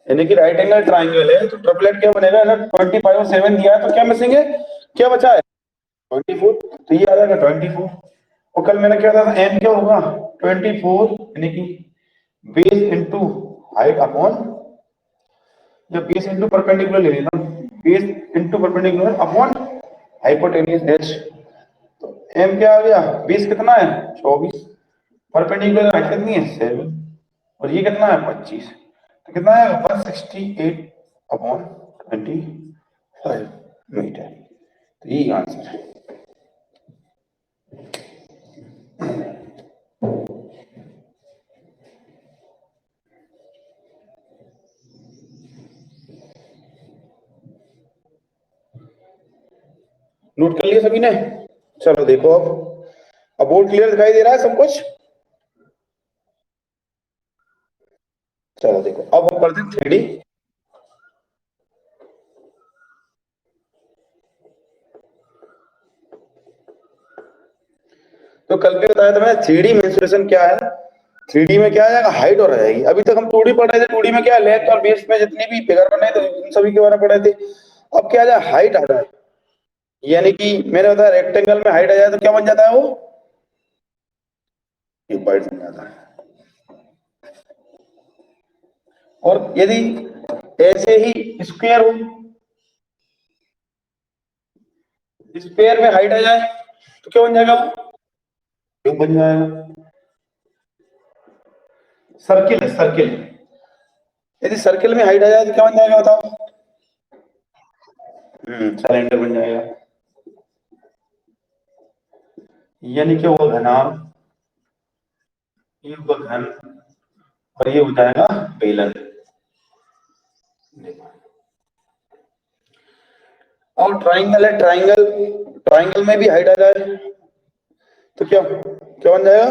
यानी कि right angle triangle है तो ट्रिपलेट क्या बनेगा, अगर 25 और 7 दिया है तो क्या मिसिंग है, क्या बचा है 24, तो ये आ जाएगा 24। और कल मैंने क्या था, एन क्या होगा 24, यानी कि बेस इंटू हाइट अपॉन, या बेस इंटू परपेंडिकुलर ले लेता हूं, base into perpendicular upon hypotenuse H. तो एम क्या आ गया, बेस कितना है 24, परपेंडिकुलर हाइट कितनी है 7, और ये कितना है 25, तो कितना है 168 अपॉन 25 मीटर। तो यही आंसर है। नोट कर लिया सभी ने? चलो देखो अब बोर्ड क्लियर दिखाई दे रहा है सब कुछ? चलो देखो अब हम करते हैं 3D। तो कल भी बताया था मैंने 3D मेंसुरेशन क्या है। 3D में क्या आ जाएगा, हाइट और रहेगी। अभी तक हम 2D पढ़ रहे थे, 2D में क्या लेंथ और बेस में जितनी भी फिगर बने थे उन सभी के बारे में पढ़े थे। अब क्या आ जाए, हाइट आ जाए, यानी कि मैंने बताया रेक्टेंगल में हाइट आ जाए तो क्या बन जाता है, वो क्यूबॉइड बन जाता है। और यदि ऐसे ही स्क्वायर हो, स्क्वायर में हाइट आ जाए तो क्या बन जाएगा, वो क्यूब बन जाएगा। सर्किल है सर्किल, यदि सर्किल में हाइट आ जाए तो क्या बन जाएगा बताओ, सिलेंडर बन जाएगा। यानी कि वो घनाभ, ये होगा घन, और ये हो जाएगा बेलन। और ट्राइंगल है, ट्राइंगल, ट्राइंगल में भी हाइट आ जाए तो क्या क्या बन जाएगा,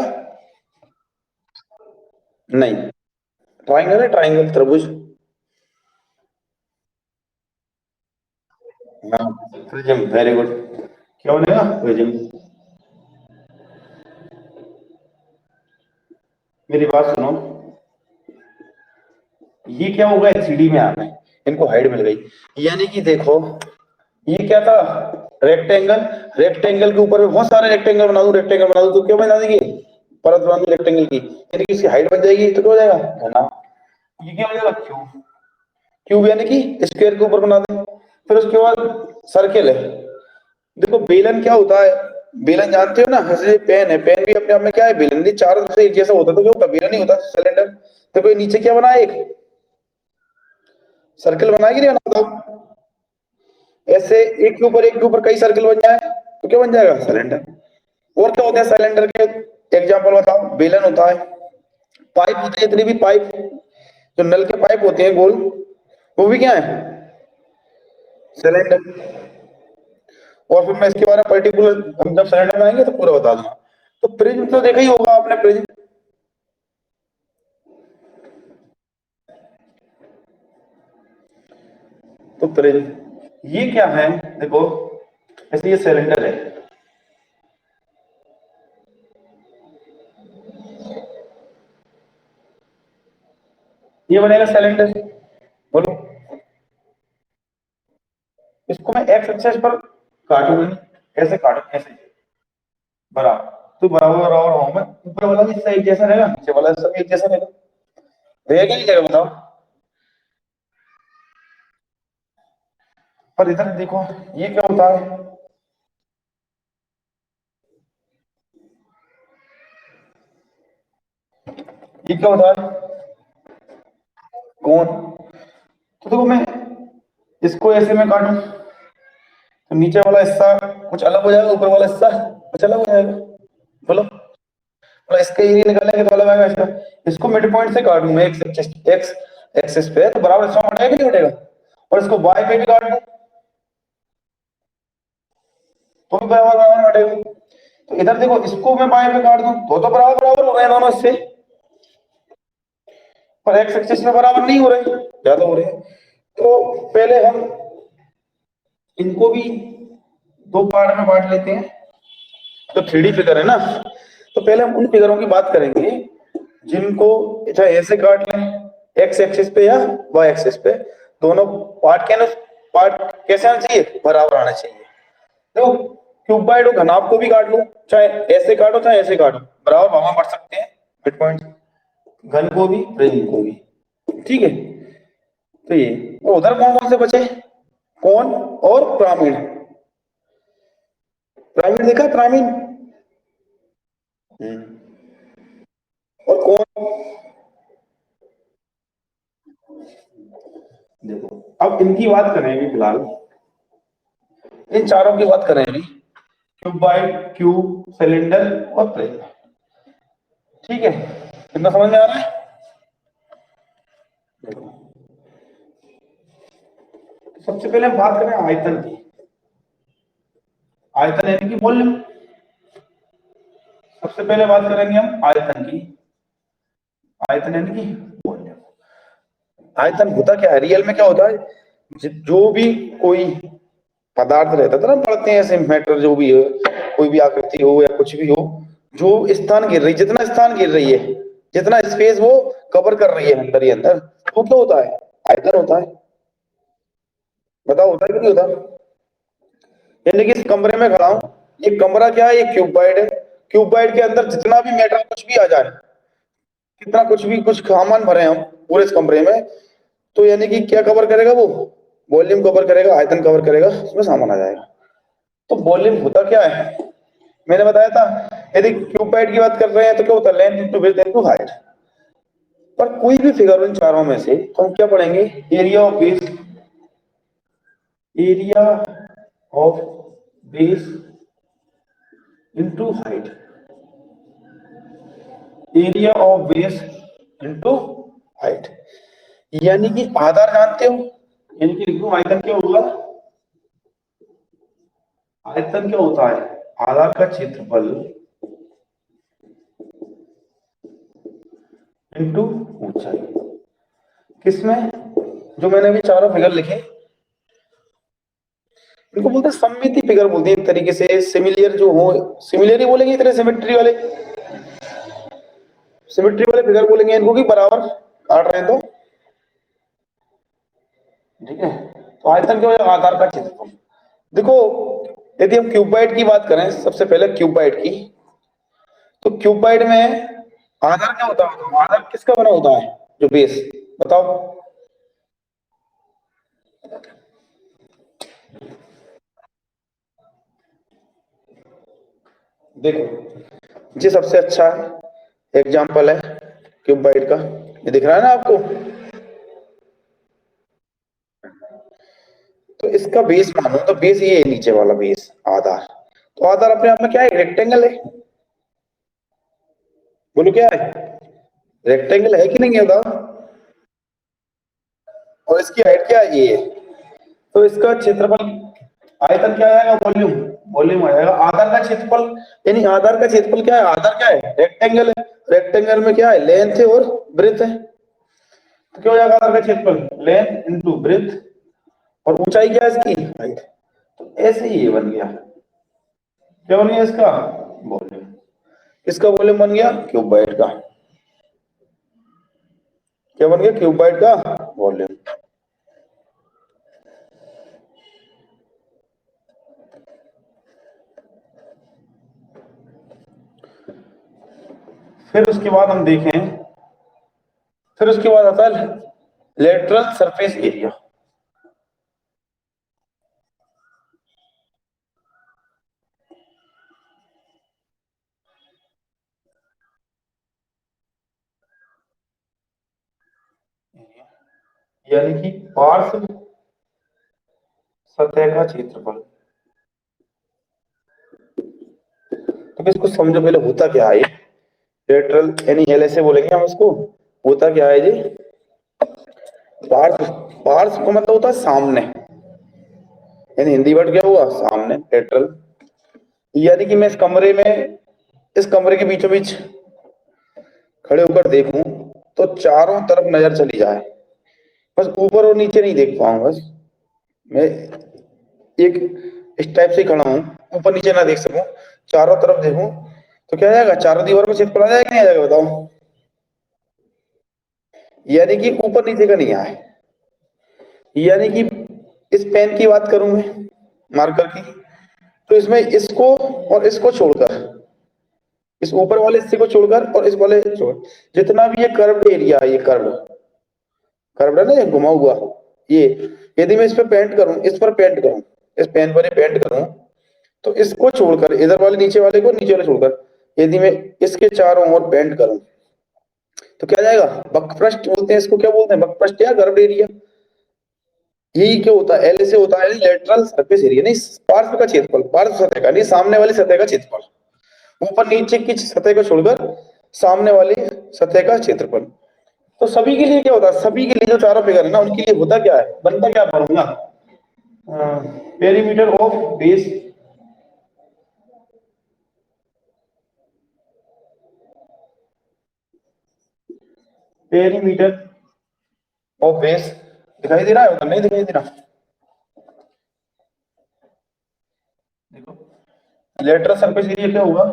नहीं, ट्राइंगल है, ट्राइंगल त्रिभुज। हाँ, प्रिज्म, वेरी गुड। क्या बनेगा, प्रिज्म। मेरी बात सुनो, ये क्या होगा, थ्री में आ गए, इनको हाइट मिल गई। यानी कि देखो ये क्या था, रेक्टेंगल, रेक्टेंगल के ऊपर में बहुत सारे रेक्टेंगल बना दूं, रेक्टेंगल बना दूं तो क्या बना देंगे, परत बना दूं रेक्टेंगल की, यानी कि इसकी हाइट बन जाएगी तो क्या हो जाएगा घना। ये क्या हो जाएगा क्यूब, क्यूब यानी कि स्क्वायर के ऊपर बना दें। फिर उसके बाद सर्किल है। देखो बेलन क्या होता है, बेलन जानते हो ना, जैसे पेन है, पेन भी अपने आप में क्या है, बेलन नहीं, चारों तरफ से एक जैसा होता है तो क्या होता है, बेलन नहीं होता, सिलेंडर। देखो ये नीचे क्या बना है, एक सर्कल बनाएगी नहीं बना, बताओ। ऐसे एक के ऊपर कई सर्कल बन जाए तो क्या बन जाएगा, सिलेंडर। और क्या होता है सिलेंडर के, एग्जांपल बताओ, बेलन होता है, पाइप होते हैं, इतनी भी पाइप, जो नल के पाइप होते हैं गोल, वो भी क्या है, सिलेंडर। और फिर मैं इसके बारे में पर्टिकुलर, हम जब सिलेंडर में आएंगे तो पूरा बता दूंगा। तो प्रिज्म तो देखा ही होगा आपने, प्रिज्म, तो प्रिज्म ये क्या है, देखो ऐसे ये सिलेंडर है, ये बनेगा सिलेंडर, बोलो। इसको मैं एक्स एक्सेस पर काटूंगा, ऐसे काटू, ऐसे बराबर, तो बराबर बराबर हूं मैं, ऊपर वाला भी हिस्सा एक जैसा रहेगा, नीचे वाला हिस्सा भी एक जैसा रहेगा, रहेगा नहीं रहेगा बताओ। पर इधर देखो ये क्या होता है, ये क्या होता है, कौन, तो देखो मैं इसको ऐसे में काटूं तो नीचे वाला हिस्सा कुछ अलग हो जाएगा, ऊपर वाला हिस्सा कुछ अलग हो जाएगा, बोलो। और इसका एरिया निकालेंगे तो अलग आएगा इसका। इसको मिड पॉइंट से काटूं मैं, एक्स एक्सिस पे, तो बराबर हिस्सा हटेगा नहीं हटेगा, और इसको वाई पे भी काट दूं तो भी बराबर बराबर हटेगा। तो इधर देखो इसको मैं बाएं पे काट दूं तो बराबर बराबर हो रहे हैं दोनों इससे, पर एक्स एक्सिस में बराबर नहीं हो रहे, ज्यादा हो रहे हैं। तो पहले हम इनको भी दो पार्ट में बांट लेते हैं। तो 3D फिगर है ना, तो पहले हम उन फिगरों की बात करेंगे जिनको चाहे ऐसे काट लें, एक्स एक्सिस पे या वाई एक्सिस पे, दोनों पार्ट कैसे आना चाहिए, बराबर आना चाहिए। तो क्यूबाइड और घनाभ को भी काट लो, चाहे ऐसे काटो चाहे ऐसे काटो, बराबर भाग बढ़ सकते हैं मिड पॉइंट, घन को भी प्रिज्म को भी, ठीक है। तो ये तो उधर कौन कौन से बचे, कौन और पिरामिड, पिरामिड देखा पिरामिड, और कौन, देखो अब इनकी बात करें अभी फिलहाल, इन चारों की बात करें अभी, क्यूबाइड, क्यूब, सिलेंडर और प्रिज्म, ठीक है। कितना समझ में आ रहा है, देखो सबसे पहले हम बात करें आयतन की, आयतन यानी कि वॉल्यूम, सबसे पहले बात करेंगे हम आयतन की, आयतन यानी कि वॉल्यूम। आयतन होता क्या है, रियल में क्या होता है, जो भी कोई पदार्थ रहता था ना, पढ़ते हैं ऐसे मैटर, जो भी हो, कोई भी आकृति हो या कुछ भी हो, जो स्थान गिर रही, जितना स्थान गिर रही है, जितना स्पेस वो कवर कर रही है अंदर ही अंदर, वो क्या होता है, आयतन होता है। बताओ होता है कि नहीं होता, यानी कि इस कमरे में खड़ा हूं, ये कमरा क्या है, ये क्यूबाइड है, क्यूबाइड के अंदर जितना भी मैटर कुछ भी आ जाए, कितना कुछ भी कुछ सामान भरे हम पूरे इस कमरे में, तो यानी कि क्या कवर करेगा वो, वॉल्यूम कवर करेगा, आयतन कवर करेगा, उसमें सामान आ जाएगा। तो वॉल्यूम होता क्या है, मैंने बताया था, यदि क्यूबाइड की बात कर रहे हैं तो क्या होता है, length into width into height. पर कोई भी फिगर इन चारों में से तो हम क्या पढ़ेंगे, area of base, area of base into height, area of base into height, यानी कि आधार जानते हो, यानी कि लिखो आयतन क्या होगा, आयतन क्या होता है, आधार का क्षेत्रफल इंटू ऊंचाई, किसमें, जो मैंने अभी चारों फिगर लिखे, इनको बोलते हैं सममिति फिगर, बोलते हैं एक तरीके से, सिमिलियर जो हो, सिमिलियर ही बोलेंगे, इतने सिमेट्री वाले, सिमेट्री वाले फिगर बोलेंगे इनको, कि बराबर काट रहे हैं तो, ठीक है। तो आयतन क्या हो, आधार का क्षेत्रफल। देखो यदि हम क्यूबाइड की बात करें, सबसे पहले क्यूबाइड की, तो क्यूबाइड में आधार क्या होता है, आधार किसका बना होता है, जो बेस, बताओ। देखो ये सबसे अच्छा एग्जाम्पल है क्यूबाइड का, ये दिख रहा है ना आपको, तो इसका बेस मानो, तो बेस ये है नीचे वाला बेस, आधार, तो आधार अपने आप में क्या है, रेक्टेंगल है, बोलो क्या है, रेक्टेंगल है कि नहीं है, बताओ। और इसकी हाइट क्या है, ये है, तो इसका क्षेत्रफल, आयतन क्या आएगा, वॉल्यूम, वॉल्यूम आ जाएगा, आधार का क्षेत्रफल, यानी आधार का क्षेत्रफल क्या है, आधार क्या है, रेक्टेंगल है, रेक्टेंगल में क्या है, लेंथ है और ब्रेथ है, तो क्या हो जाएगा, आधार का क्षेत्रफल लेंथ इंटू ब्रेथ, और ऊंचाई क्या है इसकी, हाइट, तो ऐसे ही ये बन गया, क्या बन गया इसका वॉल्यूम, किसका वॉल्यूम बन गया, क्यूबाइड का, क्या बन गया, क्यूबाइड का वॉल्यूम। फिर उसके बाद हम देखें, फिर उसके बाद आता है लेटरल सरफेस एरिया, यानी कि पार्श्व सतह का क्षेत्रफल। तो इसको समझो पहले होता क्या है, लेटरल यानी एल ऐसे बोलेंगे हम इसको, होता क्या है जी, पार्श्व, पार्श्व का मतलब होता है सामने, यानी हिंदी वर्ड क्या हुआ, सामने, लेटरल, यानी कि मैं इस कमरे के बीचों बीच खड़े होकर देखूं तो चारों तरफ नजर चली जाए, बस ऊपर और नीचे नहीं देख पाऊंगा, बस मैं एक इस टाइप से खड़ा हूं, ऊपर नीचे ना देख सकूं, चारों तरफ देखूं, तो क्या आ जाएगा, चारों दीवार में क्षेत्रफल आ जाएगा, नहीं आ जाएगा, बताओ। यानी कि ऊपर नीचे का नहीं आए। यानी कि इस पेन की बात करूं मैं, मार्कर की, तो इसमें इसको और इसको छोड़कर, इस ऊपर वाले हिस्से को छोड़कर और इस वाले छोड़, जितना भी ये कर्व्ड एरिया है, ये कर्व कर्व है ना, ये घुमा हुआ, ये यदि मैं इस पे पेंट करूं, इस पर पेंट करूं, इस पेन पर पेंट करूं, तो इसको छोड़कर, इधर वाले नीचे वाले को नीचे वाले छोड़कर यदि मैं इसके चारों ओर पेंट करूं, तो क्या जाएगा? वक्रपृष्ठ बोलते हैं इसको, क्या बोलते हैं? वक्रपृष्ठ या कर्व्ड एरिया। यही क्या होता है? एल से होता है लेटरल सरफेस एरिया, नहीं पार्श्व का क्षेत्रफल, पार्श्व सतह का नहीं, सामने वाली सतह का क्षेत्रफल, ऊपर नीचे की सतह को छोड़कर सामने वाली सतह का क्षेत्रफल। तो सभी के लिए क्या होता है? सभी के लिए जो चारों फिगर है ना, उनके लिए होता क्या है, बनता क्या formula? Perimeter of base, perimeter of base. दिखाई दे रहा है? नहीं दिखाई दे रहा? देखो, लेटरल सरफेस एरिया क्या होगा?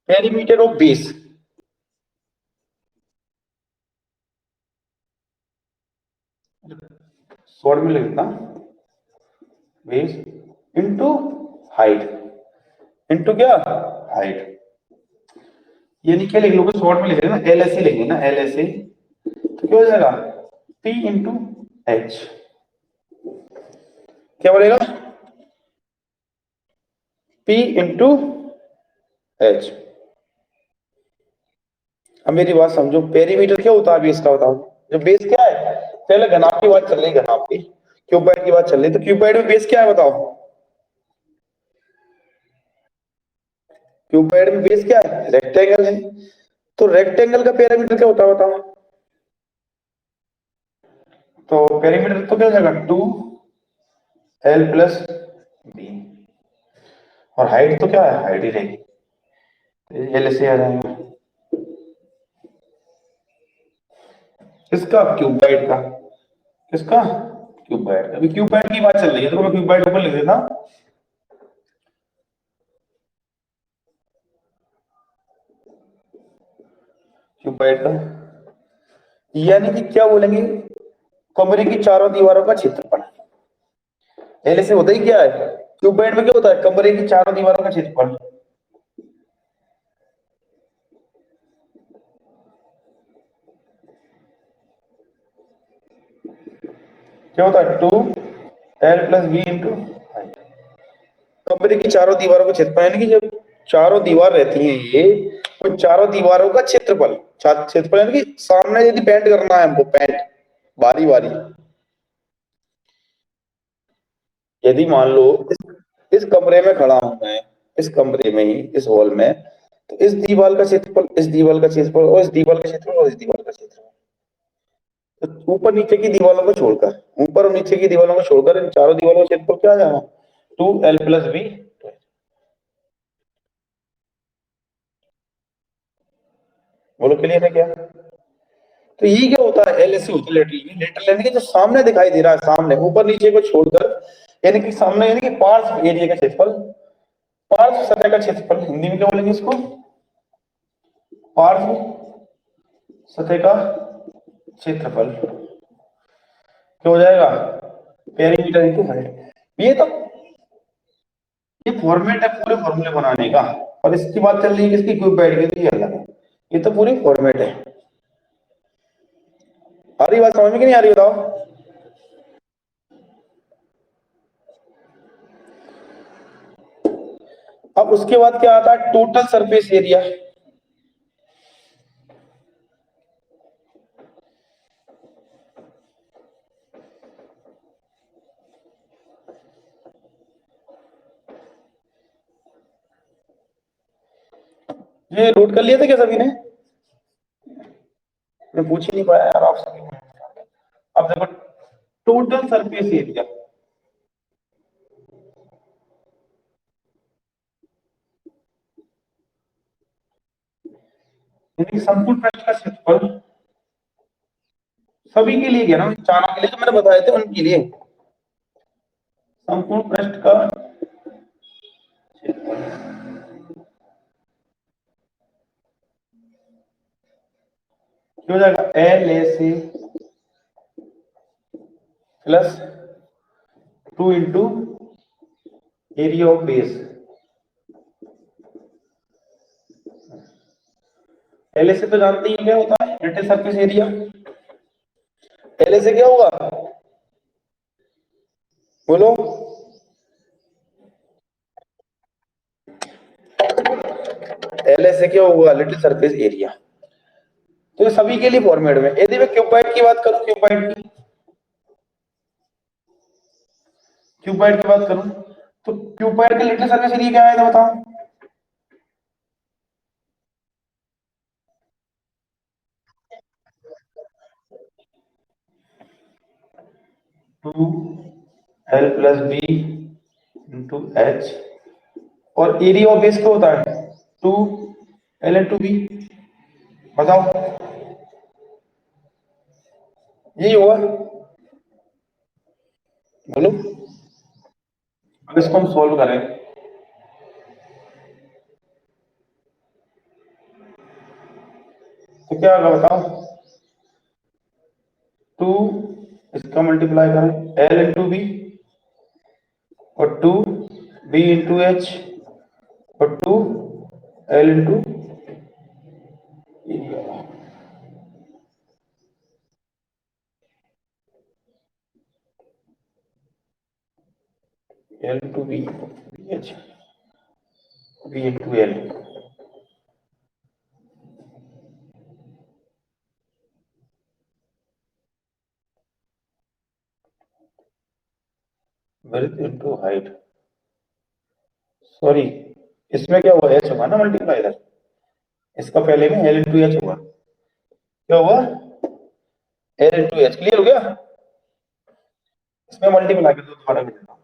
पेरीमीटर ऑफ बेस, शॉर्ट में लिखता, बेस इंटू हाइट, इंटू क्या? हाइट। यानी क्या लिख लोगे? शॉर्ट में लिख रहे ना, एल एस सी लिखेंगे ना, एल एस सी, तो क्या हो जाएगा? P into H. क्या बोलेगा? P into H. अब मेरी बात समझो, पेरीमीटर क्या होता है अभी इसका बताओ। जो बेस क्या है, पहले घनाभ की बात चल रही, घनाभ की, क्यूबाइड की बात चल रही, तो क्यूबाइड में बेस क्या है बताओ? क्यूबाइड में बेस क्या है? रेक्टेंगल है। तो रेक्टेंगल का पेरीमीटर क्या होता है बताओ? तो पेरीमीटर तो क्या हो जाएगा? 2l+b। और हाइट तो क्या है? हाइट ही रहेगी, एल से आ जाएगा। किसका? क्यूबाइड का। किसका? क्यूबाइड। अभी क्यूबाइड की बात चल रही है, तो मैं क्यूबाइड ऊपर लिख देता, क्यूबाइड का। यानी कि क्या बोलेंगे? कमरे की चारों दीवारों का क्षेत्रफल। एल से होता ही क्या है? क्यूबाइड में क्या होता है? कमरे की चारों दीवारों का क्षेत्रफल। क्या होता है? 2l+b into height. कमरे की चारों दीवारों का क्षेत्रफल, यानी कि जब चारों दीवार रहती हैं ये, तो चारों दीवारों का क्षेत्रफल, क्षेत्रफल यानी कि सामने यदि पेंट करना है हमको, पेंट बारी बारी, यदि मान लो इस कमरे में खड़ा हूं मैं, इस कमरे में ही, इस हॉल में, तो इस दीवार का क्षेत्रफल, इस दीवार का क्षेत्रफल, और इस दीवार का क्षेत्रफल, और इस दीवार का क्षेत्रफल, तो ऊपर नीचे की दीवारों को छोड़कर, ऊपर और नीचे की दीवारों को छोड़कर इन चारों दीवारों का क्षेत्रफल क्या आ जाएगा? 2l+b। बोलो क्लियर है क्या? तो ये क्या होता है? एलएससी होता है लेटरल। लेटरल यानी कि जो सामने दिखाई दे रहा है, सामने, ऊपर नीचे को छोड़कर, यानी कि सामने, यानी कि पार्श्व एरिया का क्षेत्रफल, पार्श्व सतह का क्षेत्रफल, हिंदी में क्या बोलेंगे इसको? पार्श्व सतह का क्षेत्रफल। क्या हो जाएगा? Perimeter into height. ये तो, ये फॉर्मेट है पूरे फॉर्मूले बनाने का, और इसकी बात चल रही है किसकी? क्यूबाइड की, तो ये अलग है। ये तो पूरी फॉर्मेट है। आ रही बात समझ में कि नहीं आ रही बताओ? अब उसके बाद क्या आता है? Total surface area. ये नोट कर लिया था क्या सभी ने? मैं पूछ ही नहीं पाया यार आपसे। अब देखो, टोटल सरफेस एरिया, यानी कि संपूर्ण पृष्ठ का क्षेत्रफल, सभी के लिए क्या ना, चारों के लिए जो मैंने बताए थे उनके लिए, संपूर्ण पृष्ठ का क्या हो जाएगा, L A C plus 2 into area of base. L A से तो जानते ही क्या होता है, lateral surface area. L A से क्या होगा बोलो, एल ए से क्या होगा, लिटिल सरफेस एरिया। तो ये सभी के लिए फॉर्मेट में। यदि मैं क्यूबाइड की बात करूं, क्यूबाइड की बात करूं, तो क्यूबाइड का लिटिल सरफेस एरिया क्या आया था बताओ। 2 L + B × H। और एरिया ऑफ बेस क्या होता है, 2 L × B। बताओ, यही होगा, बोलो। अब इसको हम सोल्व करें तो क्या होगा बताओ। 2, इसका मल्टीप्लाई करें L × B, और 2 B × H, और 2 L × area. L × B, BH, B × L। Width into height, sorry, इसमें क्या हुआ, एच होगा ना मल्टीप्लाई इधर, इसका पहले में L × H होगा। क्या हुआ, L × H। क्लियर हो गया, इसमें मल्टीप्लाई कर दो, दोबारा कर देता हूं।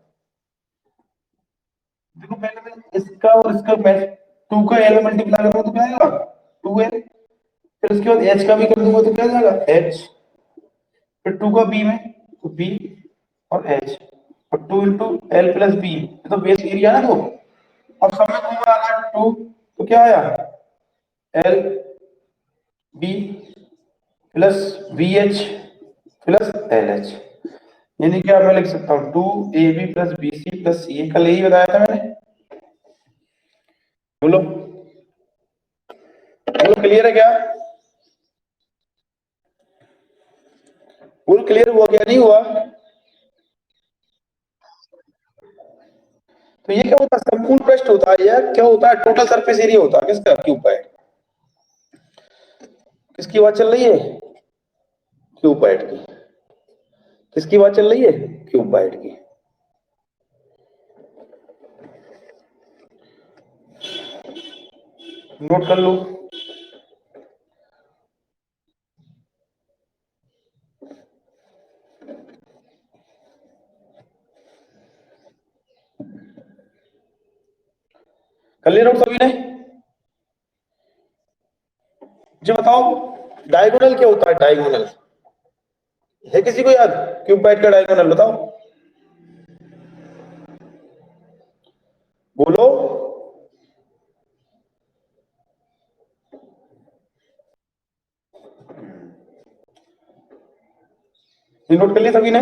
देखो पहले मैं इसका और इसका मैं 2 का L मल्टीप्लाई करूंगा तो क्या आएगा, 2L। फिर उसके बाद H का भी कर दूंगा तो क्या आ जाएगा, H। फिर 2 का B में तो B और H, और 2 × L + B, ये तो बेस एरिया ना। तो अब सब में घूम रहा है 2, तो क्या आया, LB + BH + LH। यानी क्या मैं लिख सकता हूँ 2AB + BC + CA। कल यही बताया था मैंने, बोलो बोलो, क्लियर है क्या, बोल क्लियर हुआ क्या, नहीं हुआ। तो ये क्या होता है, संपूर्ण पृष्ठ होता है, या क्या होता है, टोटल सरफेस एरिया होता है किसका, क्यूबाइड। किसकी बात चल रही है, क्यूबाइड की। किसकी बात चल रही है, क्यूबाइड की। नोट कर लो। कर लिया नोट सभी ने। मुझे बताओ, डायगोनल क्या होता है, डायगोनल है किसी को याद, क्यूबाइड का डायगोनल बताओ, बोलो। ये नोट कर लिया सभी ने।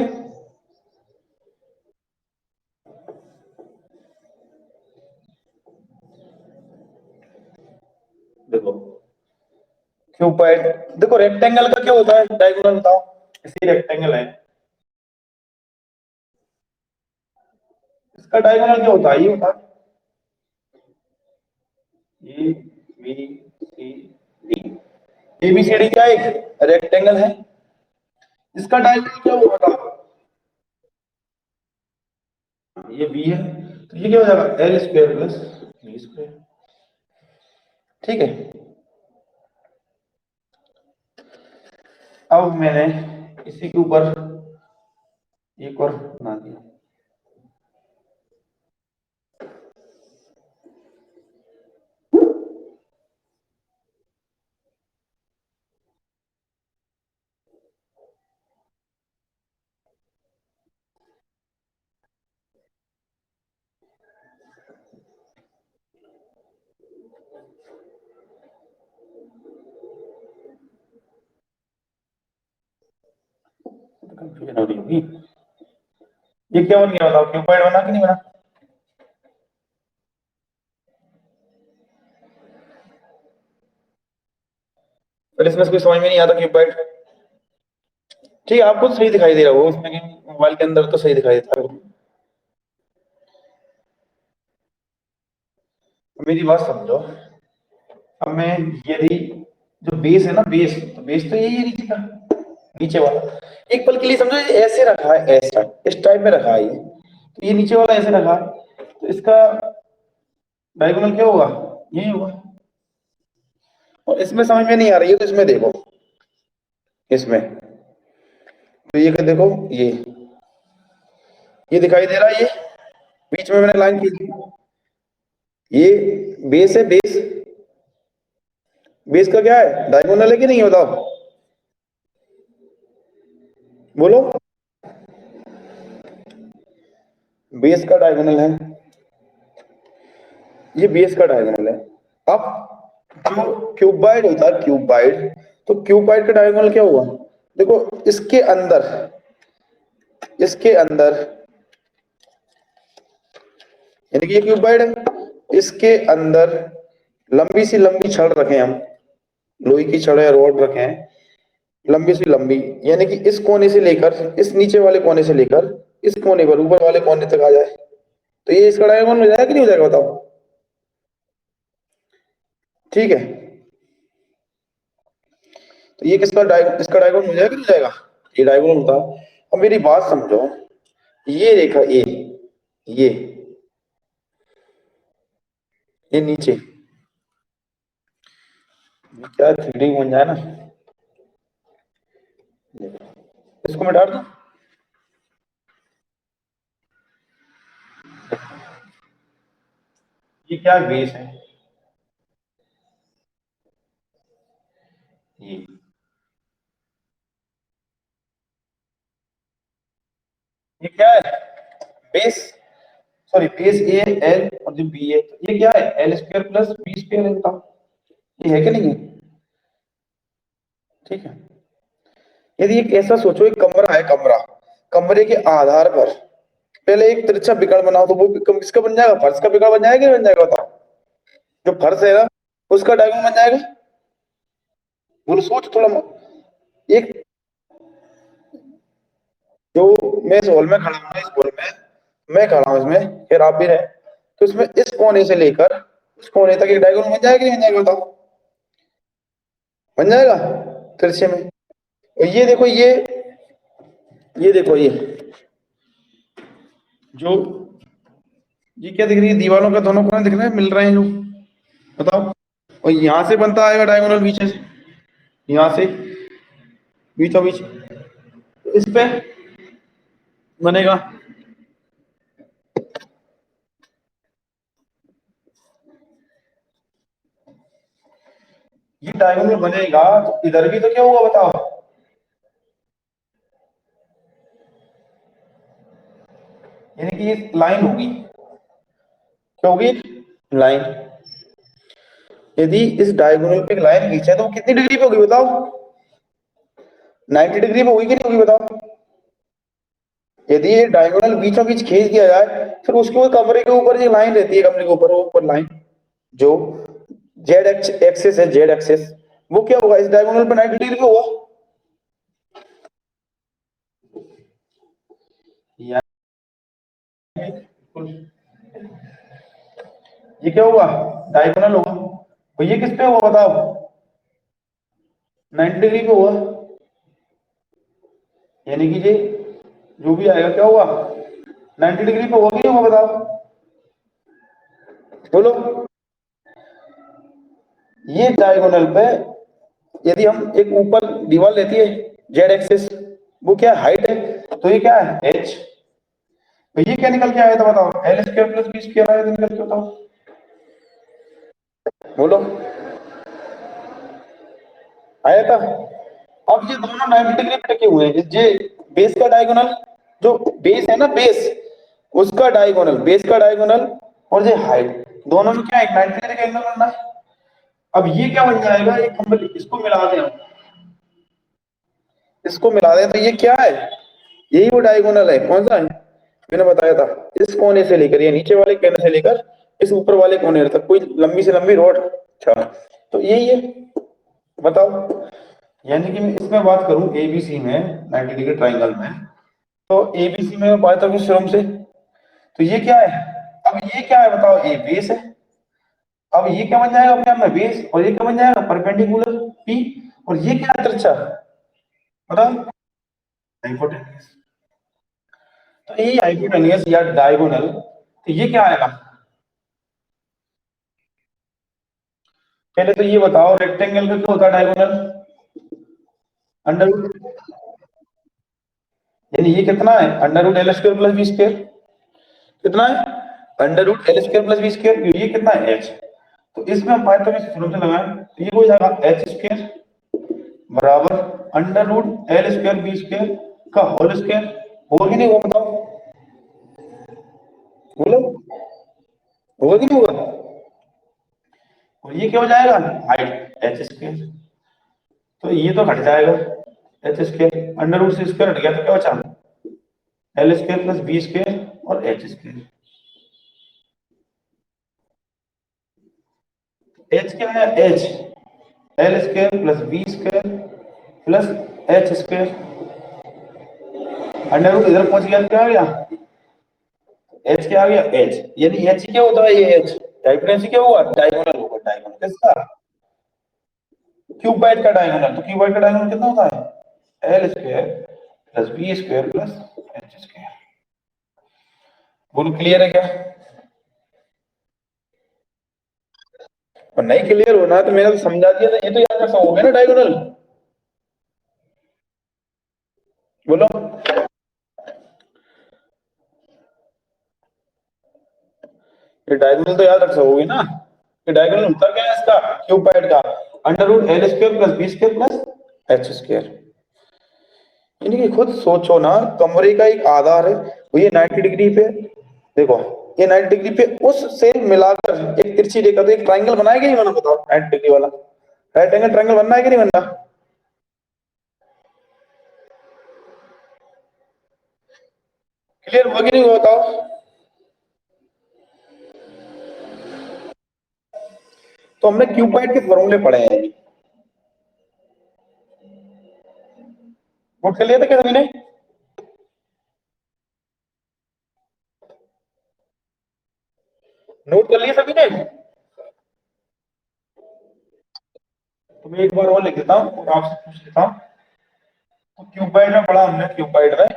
देखो क्यूबाइड, देखो रेक्टेंगल का क्या होता है डायगोनल बताओ। इसी रेक्टेंगल है, इसका डायगोनल क्या होता है, ये होता है ABCD। ABCD क्या एक रेक्टेंगल है, इसका डायगोनल क्या होगा, ये बी है, तो ये क्या हो जाएगा, L² + B²। ठीक है, अब मैंने इसी के ऊपर एक और बना दिया। कंफ्यूजन हो रही होगी। ये क्या बन गया बताओ, क्यूबॉइड बना कि नहीं बना? पर इसमें से कोई समझ में नहीं आता क्यूबॉइड। ठीक है, आपको तो सही दिखाई दे रहा हो उसमें, मोबाइल के अंदर तो सही दिखाई देता है। मेरी बात समझो। अब मैं, यदि जो बेस है ना, बेस तो बेस तो यही है नीचे का, नीचे वाला। एक पल के लिए समझो ये ऐसे रखा है, ऐसा इस टाइप में रखा है ये, तो ये नीचे वाला ऐसे रखा है, तो इसका डायगोनल क्या होगा? यही होगा। और इसमें समझ में नहीं आ रही है तो इसमें देखो, इसमें तो ये कर देखो, ये दिखाई दे रहा है, ये बीच में मैंने लाइन खींची, ये बेस है, बेस। बेस का क्या है, डायगोनल है कि नहीं है बताओ, बोलो। बेस का डायगोनल है, ये बेस का डायगोनल है। अब जो क्यूबाइड होता है, क्यूबाइड, तो क्यूबाइड का डायगोनल क्या हुआ? देखो इसके अंदर, इसके अंदर, यानी कि ये क्यूबाइड है, इसके अंदर लंबी सी लंबी छड़ रखे हम, लोहे की छड़ या रॉड रखे हैं, लंबी सी लंबी, यानी कि इस कोने से लेकर इस नीचे वाले कोने से लेकर इस कोने पर ऊपर वाले कोने तक आ जाए, तो ये इसका डायगोनल हो जाएगा कि नहीं हो जाएगा बताओ? ठीक है, तो ये इसका डायगोनल हो जाएगा कि नहीं हो जाएगा? ये डायगोनल होता है। अब मेरी बात समझो, ये रेखा ये ये नीचे, क्या 3D बन जाए ना, इसको मैं डाल दूं, ये क्या बेस है, ये क्या है, base, sorry base A L, और जो बी है ये क्या है, L square plus B square है, बताओ ये है कि नहीं है? ठीक है, यदि एक ऐसा सोचो, एक कमरा है, कमरा, कमरे के आधार पर पहले एक तिरछा विकर्ण बनाओ, तो वो किसका बन जाएगा, फर्श का विकर्ण बन जाएगा कि नहीं बन जाएगा बताओ? जो फर्श है ना, उसका डायगोनल बन जाएगा। बोलो सोच थोड़ा एक, जो मैं इस हॉल में खड़ा हूँ, इस हॉल में मैं खड़ा हूँ, इसमें फिर आप भी रहे, तो इसमें इस कोने से लेकर उस कोने तक एक डायगोनल बन जाएगा कि नहीं बन जाएगा बताओ? बन जाएगा तिरछे में। और ये देखो जो ये क्या दिख रही है, दीवारों का दोनों कोने दिख रहे हैं, मिल रहे हैं जो, बताओ। और यहां से बनता आएगा डायगोनल, बीच से, यहां से बीचों बीच इस पे बनेगा। ये डायगोनल बनेगा तो इधर भी तो क्या होगा बताओ? यानी कि ये लाइन होगी, क्या होगी, लाइन। यदि इस डायगोनल पे एक लाइन खींचे तो वो कितनी डिग्री पे होगी बताओ? 90 डिग्री पे होगी कि नहीं होगी बताओ? यदि ये डायगोनल बीचों बीच खींच दिया जाए, फिर उसके ऊपर कमरे के ऊपर जो लाइन रहती है, कमरे के ऊपर वो ऊपर लाइन, जो जेड एक्सेस है, जेड एक्सेस, वो क्या होगा, इस डायगोनल पे 90 डिग्री पे होगा। ये क्या होगा, डायगोनल होगा। तो ये किस पे होगा बताओ? 90 डिग्री पे होगा, यानी कि ये जो भी आएगा क्या होगा, 90 डिग्री पे होगा कि नहीं होगा बताओ, बोलो। ये डायगोनल पे यदि हम एक ऊपर दीवार लेती है, जेड एक्सिस, वो क्या हाइट है, तो ये क्या है, एच। तो ये क्या निकल के आया था बताओ, L square plus B square आया था निकल के, बताओ बोलो, आया था। अब ये दोनों 90 डिग्री पे टिके हुए हैं, ये बेस का डायगोनल, जो बेस है ना, बेस, उसका डायगोनल, बेस का डायगोनल, और ये हाइट, दोनों में क्या है, 90 डिग्री का एंगल बनना है। अब ये क्या बन जाएगा, इसको मिला दें, इसको मिला दें तो ये क्या है, यही वो डायगोनल है, कौन सा है, मैंने बताया था, इस कोने से लेकर, ये नीचे वाले कोने से लेकर इस ऊपर वाले कोने तक कोई लंबी से लंबी रोड। अच्छा, तो यही है, बताओ। यानी कि मैं इसमें बात करूं एबीसी में 90 डिग्री ट्राइंगल में, तो एबीसी में बात करूं शुरू से, तो ये क्या है, अब ये क्या है बताओ, ये बेस है। अब ये क्या बन जाएगा अपने आप में, बेस, और ये क्या बन जाएगा, परपेंडिकुलर पी, और ये क्या है, तिरछा, बताओ, हाइपोटेन्यूस। तो ये हाइपोटेन्यूस या डायगोनल, तो ये क्या आएगा, पहले तो ये बताओ रेक्टेंगल का क्या होता है डायगोनल, अंडर रूट, यानी ये कितना है, under root L square plus B square, कितना है, under root L square plus B square, ये कितना है, एच। तो इसमें हम पाइथागोरस के थ्योरम से लगाएं तो ये हो जाएगा एच स्क्वायर बराबर under root L square B square का होल स्क्वायर, होगा कि नहीं, वो बताओ, बोलो, होगा कि नहीं होगा, और ये क्या हो जाएगा, हाइट एच स्क्वायर, तो ये तो हट जाएगा, एच स्क्वायर अंडर रूट से स्क्वायर हट गया, तो क्या बचा, L square plus B square और एच स्क्वायर। एच क्या है, H L square plus B square plus H square, under root इधर पहुंच गया, क्या आ गया, एच क्या आ गया, एच, यानी एच क्या होता है, ये एच हाइपोटेन्यूस क्या हुआ, डायगोनल होगा, डायगोनल किसका, क्यूबाइड का डायगोनल, तो क्यूबाइड का डायगोनल कितना होता है, L square plus B square plus H square. बोलो क्लियर है क्या, और नहीं क्लियर होना है तो मैंने तो समझा दिया था, ये तो याद रखा हो गया ना डायगोनल, बोलो, ये डायगोनल तो याद रख सकोगे ना, ये डायगोनल होता क्या है इसका, क्यूबाइड का under root L square plus B square plus H square. यानी कि खुद सोचो ना, कमरे का एक आधार है वो ये 90 डिग्री पे, देखो ये 90 डिग्री पे उससे मिलाकर एक तिरछी रेखा, तो एक ट्रायंगल बनाएगा नहीं बना, बताओ 90 डिग्री वाला राइट एंगल ट्रायंगल बनना है कि नहीं बनना, क्लियर हुआ कि नहीं हुआ बताओ। तो हमने क्यूबाइड के फॉर्मूले पढ़े हैं, नोट कर लिया था क्या सभी ने, नोट कर लिया सभी ने, तो मैं एक बार और लिख देता हूँ और आपसे पूछ लेता हूँ। तो क्यूबाइड में पढ़ा हमने, क्यूबाइड में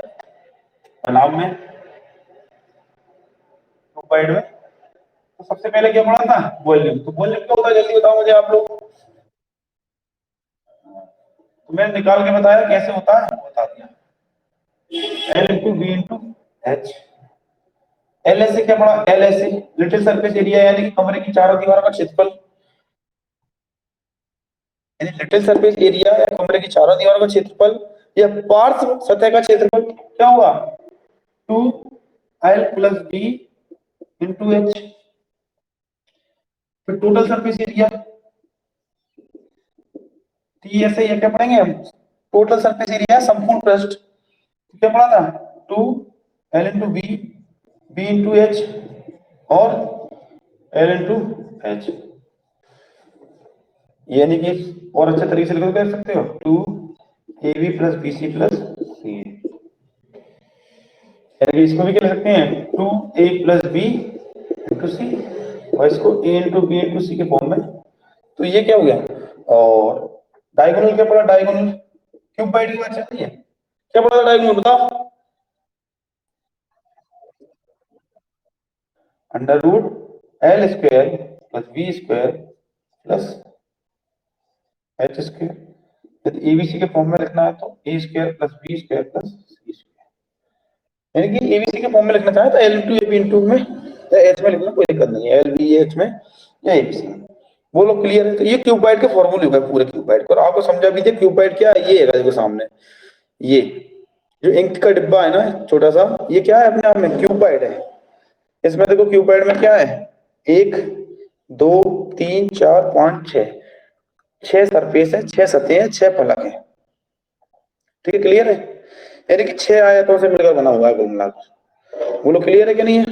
नाम में, क्यूबाइड में तो सबसे पहले क्या पढ़ा था, वॉल्यूम, तो वॉल्यूम क्या होता है जल्दी बताओ मुझे आप लोग, तो मैंने निकाल के बताया कैसे होता है, बता दिया, L into B into H. L ऐसे क्या पढ़ा, एल ऐसे लिटिल सरफेस एरिया, यानी कि कमरे की चारों दीवारों का क्षेत्रफल, यानी लिटिल सरफेस एरिया या कमरे की चारों दीवारों का क्षेत्रफल या पार्श्व सतह का क्षेत्रफल, क्या हुआ, 2 L plus B into H. फिर टोटल सरफेस एरिया, टी ऐसे ये क्या पढ़ेंगे हम, टोटल सरफेस एरिया संपूर्ण पृष्ठ, क्या पढ़ा था, 2 L into B, B into H और एल इंटू एच, यानी कि और अच्छे तरीके से लिख कर सकते हो, 2 AB प्लस BC प्लस सी, यानी इसको भी क्या लिख सकते हैं, 2A प्लस बी इंटू सी, और इसको A इंटू बी इंटू सी के फॉर्म में। तो ये क्या हो गया, और डायगोनल क्या पड़ा, डायगोनल क्यूबाइड की बात चलती है, क्या पड़ा था डायगोनल बताओ, under root L square plus B square plus H square. यदि एबीसी के फॉर्म में लिखना है तो A square plus B square plus C square, यानी कि एबीसी के फॉर्म में लिखना चाहे तो L into A B into में या एच में लिखना, कोई दिक्कत नहीं है, एल बी एच में या एबीसी में। बोलो क्लियर है, तो ये क्यूबाइड के फॉर्मूले हो गए पूरे क्यूबाइड, और आपको समझा भी थे क्यूबाइड क्या है, ये है देखो सामने, ये जो इंक का डिब्बा है ना छोटा सा, ये क्या है अपने आप में, क्यूबाइड है। इसमें देखो क्यूबाइड में क्या है, 1 2 3 4 5 6, 6 सरफेस है, 6 सतह है, 6 फलक है, ठीक है, क्लियर है। यानी कि 6 आयतों से मिलकर बना हुआ है कुल मिलाकर। बोलो क्लियर है कि नहीं है?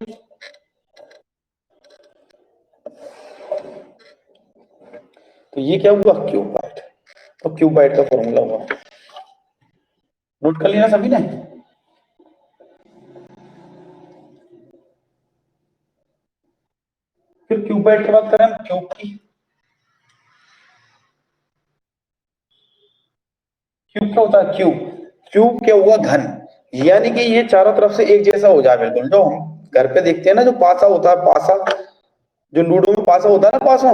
तो ये क्या हुआ? क्यूबाइट। तो क्यूबाइट का फॉर्मूला हुआ, नोट कर लिया सभी ने? फिर क्यूबाइट की बात करें हम क्यूब की। क्यूब क्या होता है? क्यूब, क्यूब क्या हुआ? घन। यानी कि ये चारों तरफ से एक जैसा हो जाए बिल्कुल। जो हम घर पे देखते हैं ना, जो पासा होता है, पासा, जो लूडो में पासा होता है ना, पासा,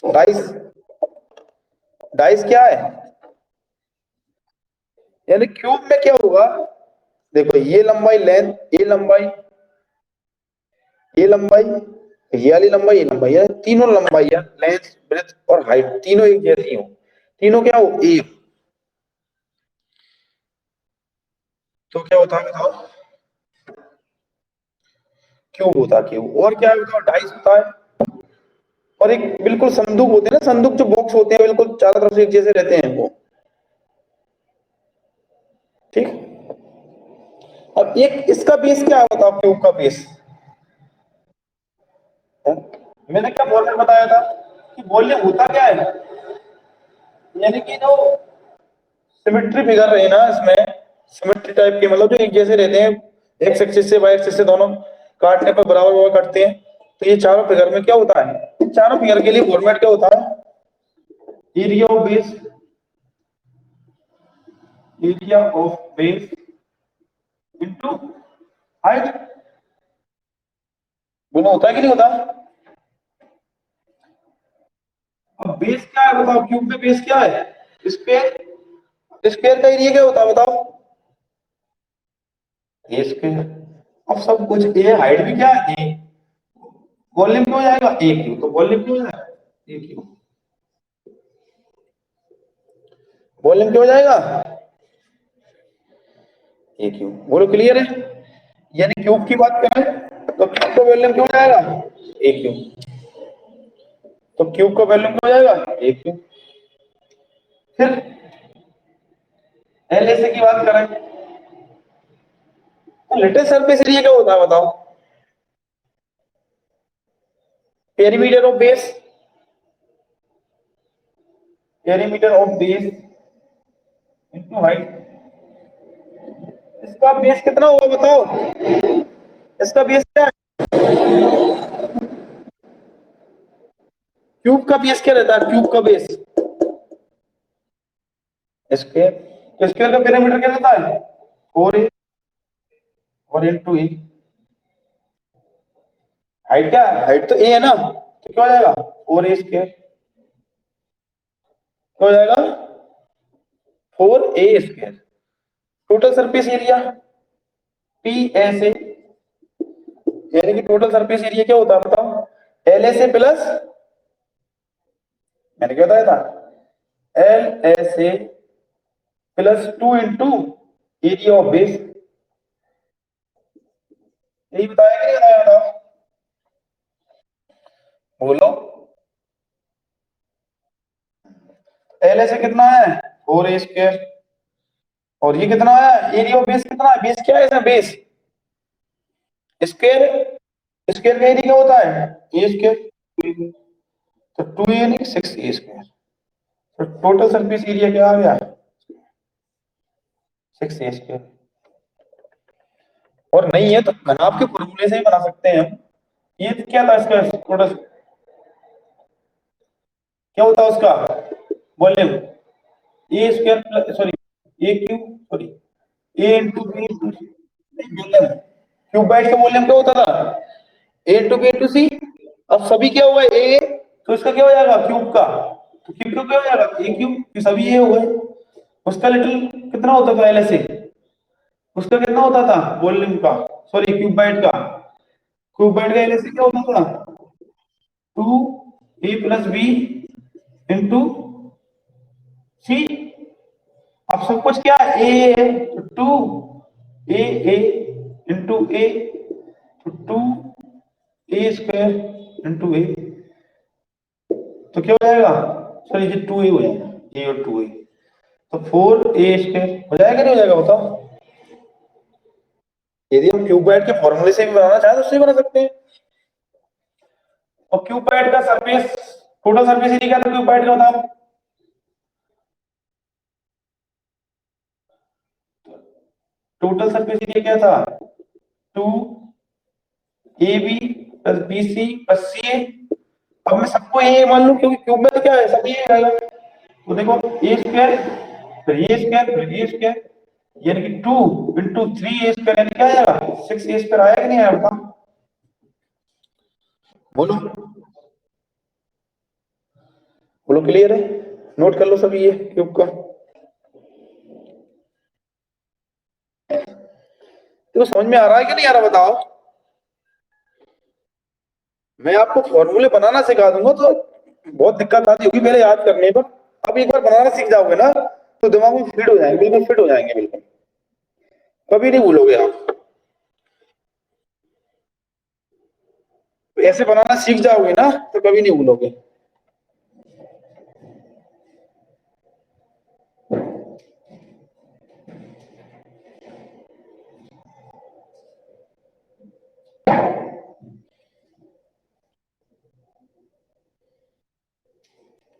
डाइस, डाइस क्या है? यानी क्यूब में क्या होगा? देखो ये लंबाई, लेंथ, ये लंबाई, ये लंबाई, ये वाली लंबाई, ये लंबाई है, तीनों लंबाई है, लेंथ, ब्रेथ और हाइट, तीनों एक जैसी हो, तीनों क्या हो? एक। तो क्या होता है बताओ? क्यूब होता है क्यूब। और क्या है बताओ? डाइस होता है। और एक बिल्कुल संदूक होते हैं ना, संदूक जो बॉक्स होते हैं बिल्कुल चारों तरफ से एक जैसे रहते हैं वो, ठीक। अब एक इसका बेस क्या है बताओ? क्यूब का बेस है? मैंने क्या फॉर्मूला बताया था कि वॉल्यूम होता क्या है? यानी कि जो सिमेट्री फिगर रहे ना इसमें, सिमेट्री टाइप के, मतलब जो एक जैसे रहते हैं, एक्स एक्सिस से वाई एक्सिस से दोनों काटने पर बराबर बराबर कटते हैं। तो ये चारों फिगर में क्या होता है? इन चारों फिगर के लिए फॉर्मेट क्या होता है? Area of base, area of base into height. दोनों होता है कि नहीं होता? अब बेस क्या है बताओ? क्यूब में बेस क्या है? स्क्वायर। स्क्वायर का एरिया क्या होता है बताओ? ए स्क्वायर। अब सब कुछ ए, हाइट भी क्या है? ए। वॉल्यूम क्यों हो जाएगा? ए क्यू। तो वॉल्यूम क्यों हो जाएगा? ए क्यू। वॉल्यूम क्यों हो जाएगा? ए क्यू। बोलो क्लियर है? यानी क्यूब की बात करें तो क्यूब का वॉल्यूम क्यों हो जाएगा? ए क्यू। तो क्यूब का वॉल्यूम क्यों हो जाएगा? ए क्यू। फिर एल ए की बात करें तो लेटेस्ट सरफेस एरिया क्या होता है बताओ? Perimeter of base, perimeter of base into height. इसका बेस कितना होगा बताओ? इसका बेस क्या है? क्यूब का बेस क्या रहता है? क्यूब का बेस स्क्वायर। तो स्क्वायर का पेरीमीटर क्या रहता है? 4a और इंटू ए। हाइट क्या है? हाइट तो ए है ना, तो क्या हो जाएगा? 4a square. क्या हो जाएगा? 4a square. Total surface area P S A, यानी कि टोटल सरफेस एरिया क्या होता है बताओ? एल एस ए प्लस, मैंने क्या बताया था? L S A plus 2 into area of base. यही बताया कि नहीं बताया? बताओ, बोलो। एल एस ए कितना है? 4a square. और ये कितना है? एरिया ऑफ बेस कितना है? बेस क्या है इसमें? Base square. स्क्वायर का एरिया क्या होता है? ए स्क्वायर। तो 2a यानी 6a स्क्वायर। तो टोटल सरफेस एरिया क्या आ गया? 6a square. और नहीं है तो घनाभ के फॉर्मूले से ही बना सकते हैं हम। ये क्या था इसका टोटल? क्या होता है उसका वॉल्यूम? ए स्क्वायर प्लस, सॉरी, ए क्यूब, सॉरी, ए इंटू बी इंटू सी। वॉल्यूम, क्यूबाइट का वॉल्यूम क्या होता था? ए इंटू बी इंटू सी। अब सभी क्या हुआ? ए, तो इसका क्या हो जाएगा? क्यूब का। तो क्यूब क्यूब क्या हो जाएगा? ए क्यूब, कि सभी ए हो गए। उसका लिटिल कितना होता था? एल से उसका कितना होता था वॉल्यूम का? सॉरी, क्यूबाइट का। क्यूबाइट का एल से क्या होता था? 2a + b इंटू सी। अब सब कुछ क्या है? ए है तो 2a इंटू ए, तो 2a स्क्वायर इंटू ए। तो क्या हो जाएगा? सर ये 2a हो जाएगा, ए और 2a। तो 4a स्क्वायर हो जाएगा नहीं हो जाएगा बताओ? यदि हम क्यूबॉइड के फॉर्मूले से भी बनाना चाहें तो उससे भी बना सकते हैं। और क्यूबॉइड का सरफेस, टोटल सरफेस एरिया क्या था क्यूबॉइड का बताओ? टोटल सरफेस एरिया क्या था? 2 AB plus BC plus CA। अब मैं सबको ए मान लूं क्योंकि क्यूब में तो क्या है, सब ये आएगा। तो देखो ए स्क्वायर, फिर ए स्क्वायर, फिर ए स्क्वायर, यानी कि 2 × 3 A² यानी क्या आएगा? 6 A² आया कि नहीं आया बताओ? बोलो बोलो, क्लियर है? नोट कर लो सभी ये क्यूब का। तो समझ में आ रहा है कि नहीं आ रहा बताओ? मैं आपको फॉर्मूले बनाना सिखा दूंगा तो बहुत दिक्कत आती होगी पहले याद करने पर। अब एक बार बनाना सीख जाओगे ना तो दिमाग में फिट हो जाएंगे, बिल्कुल फिट हो जाएंगे, बिल्कुल कभी नहीं भूलोगे आप। ऐसे बनाना सीख जाओगे ना तो कभी नहीं भूलोगे।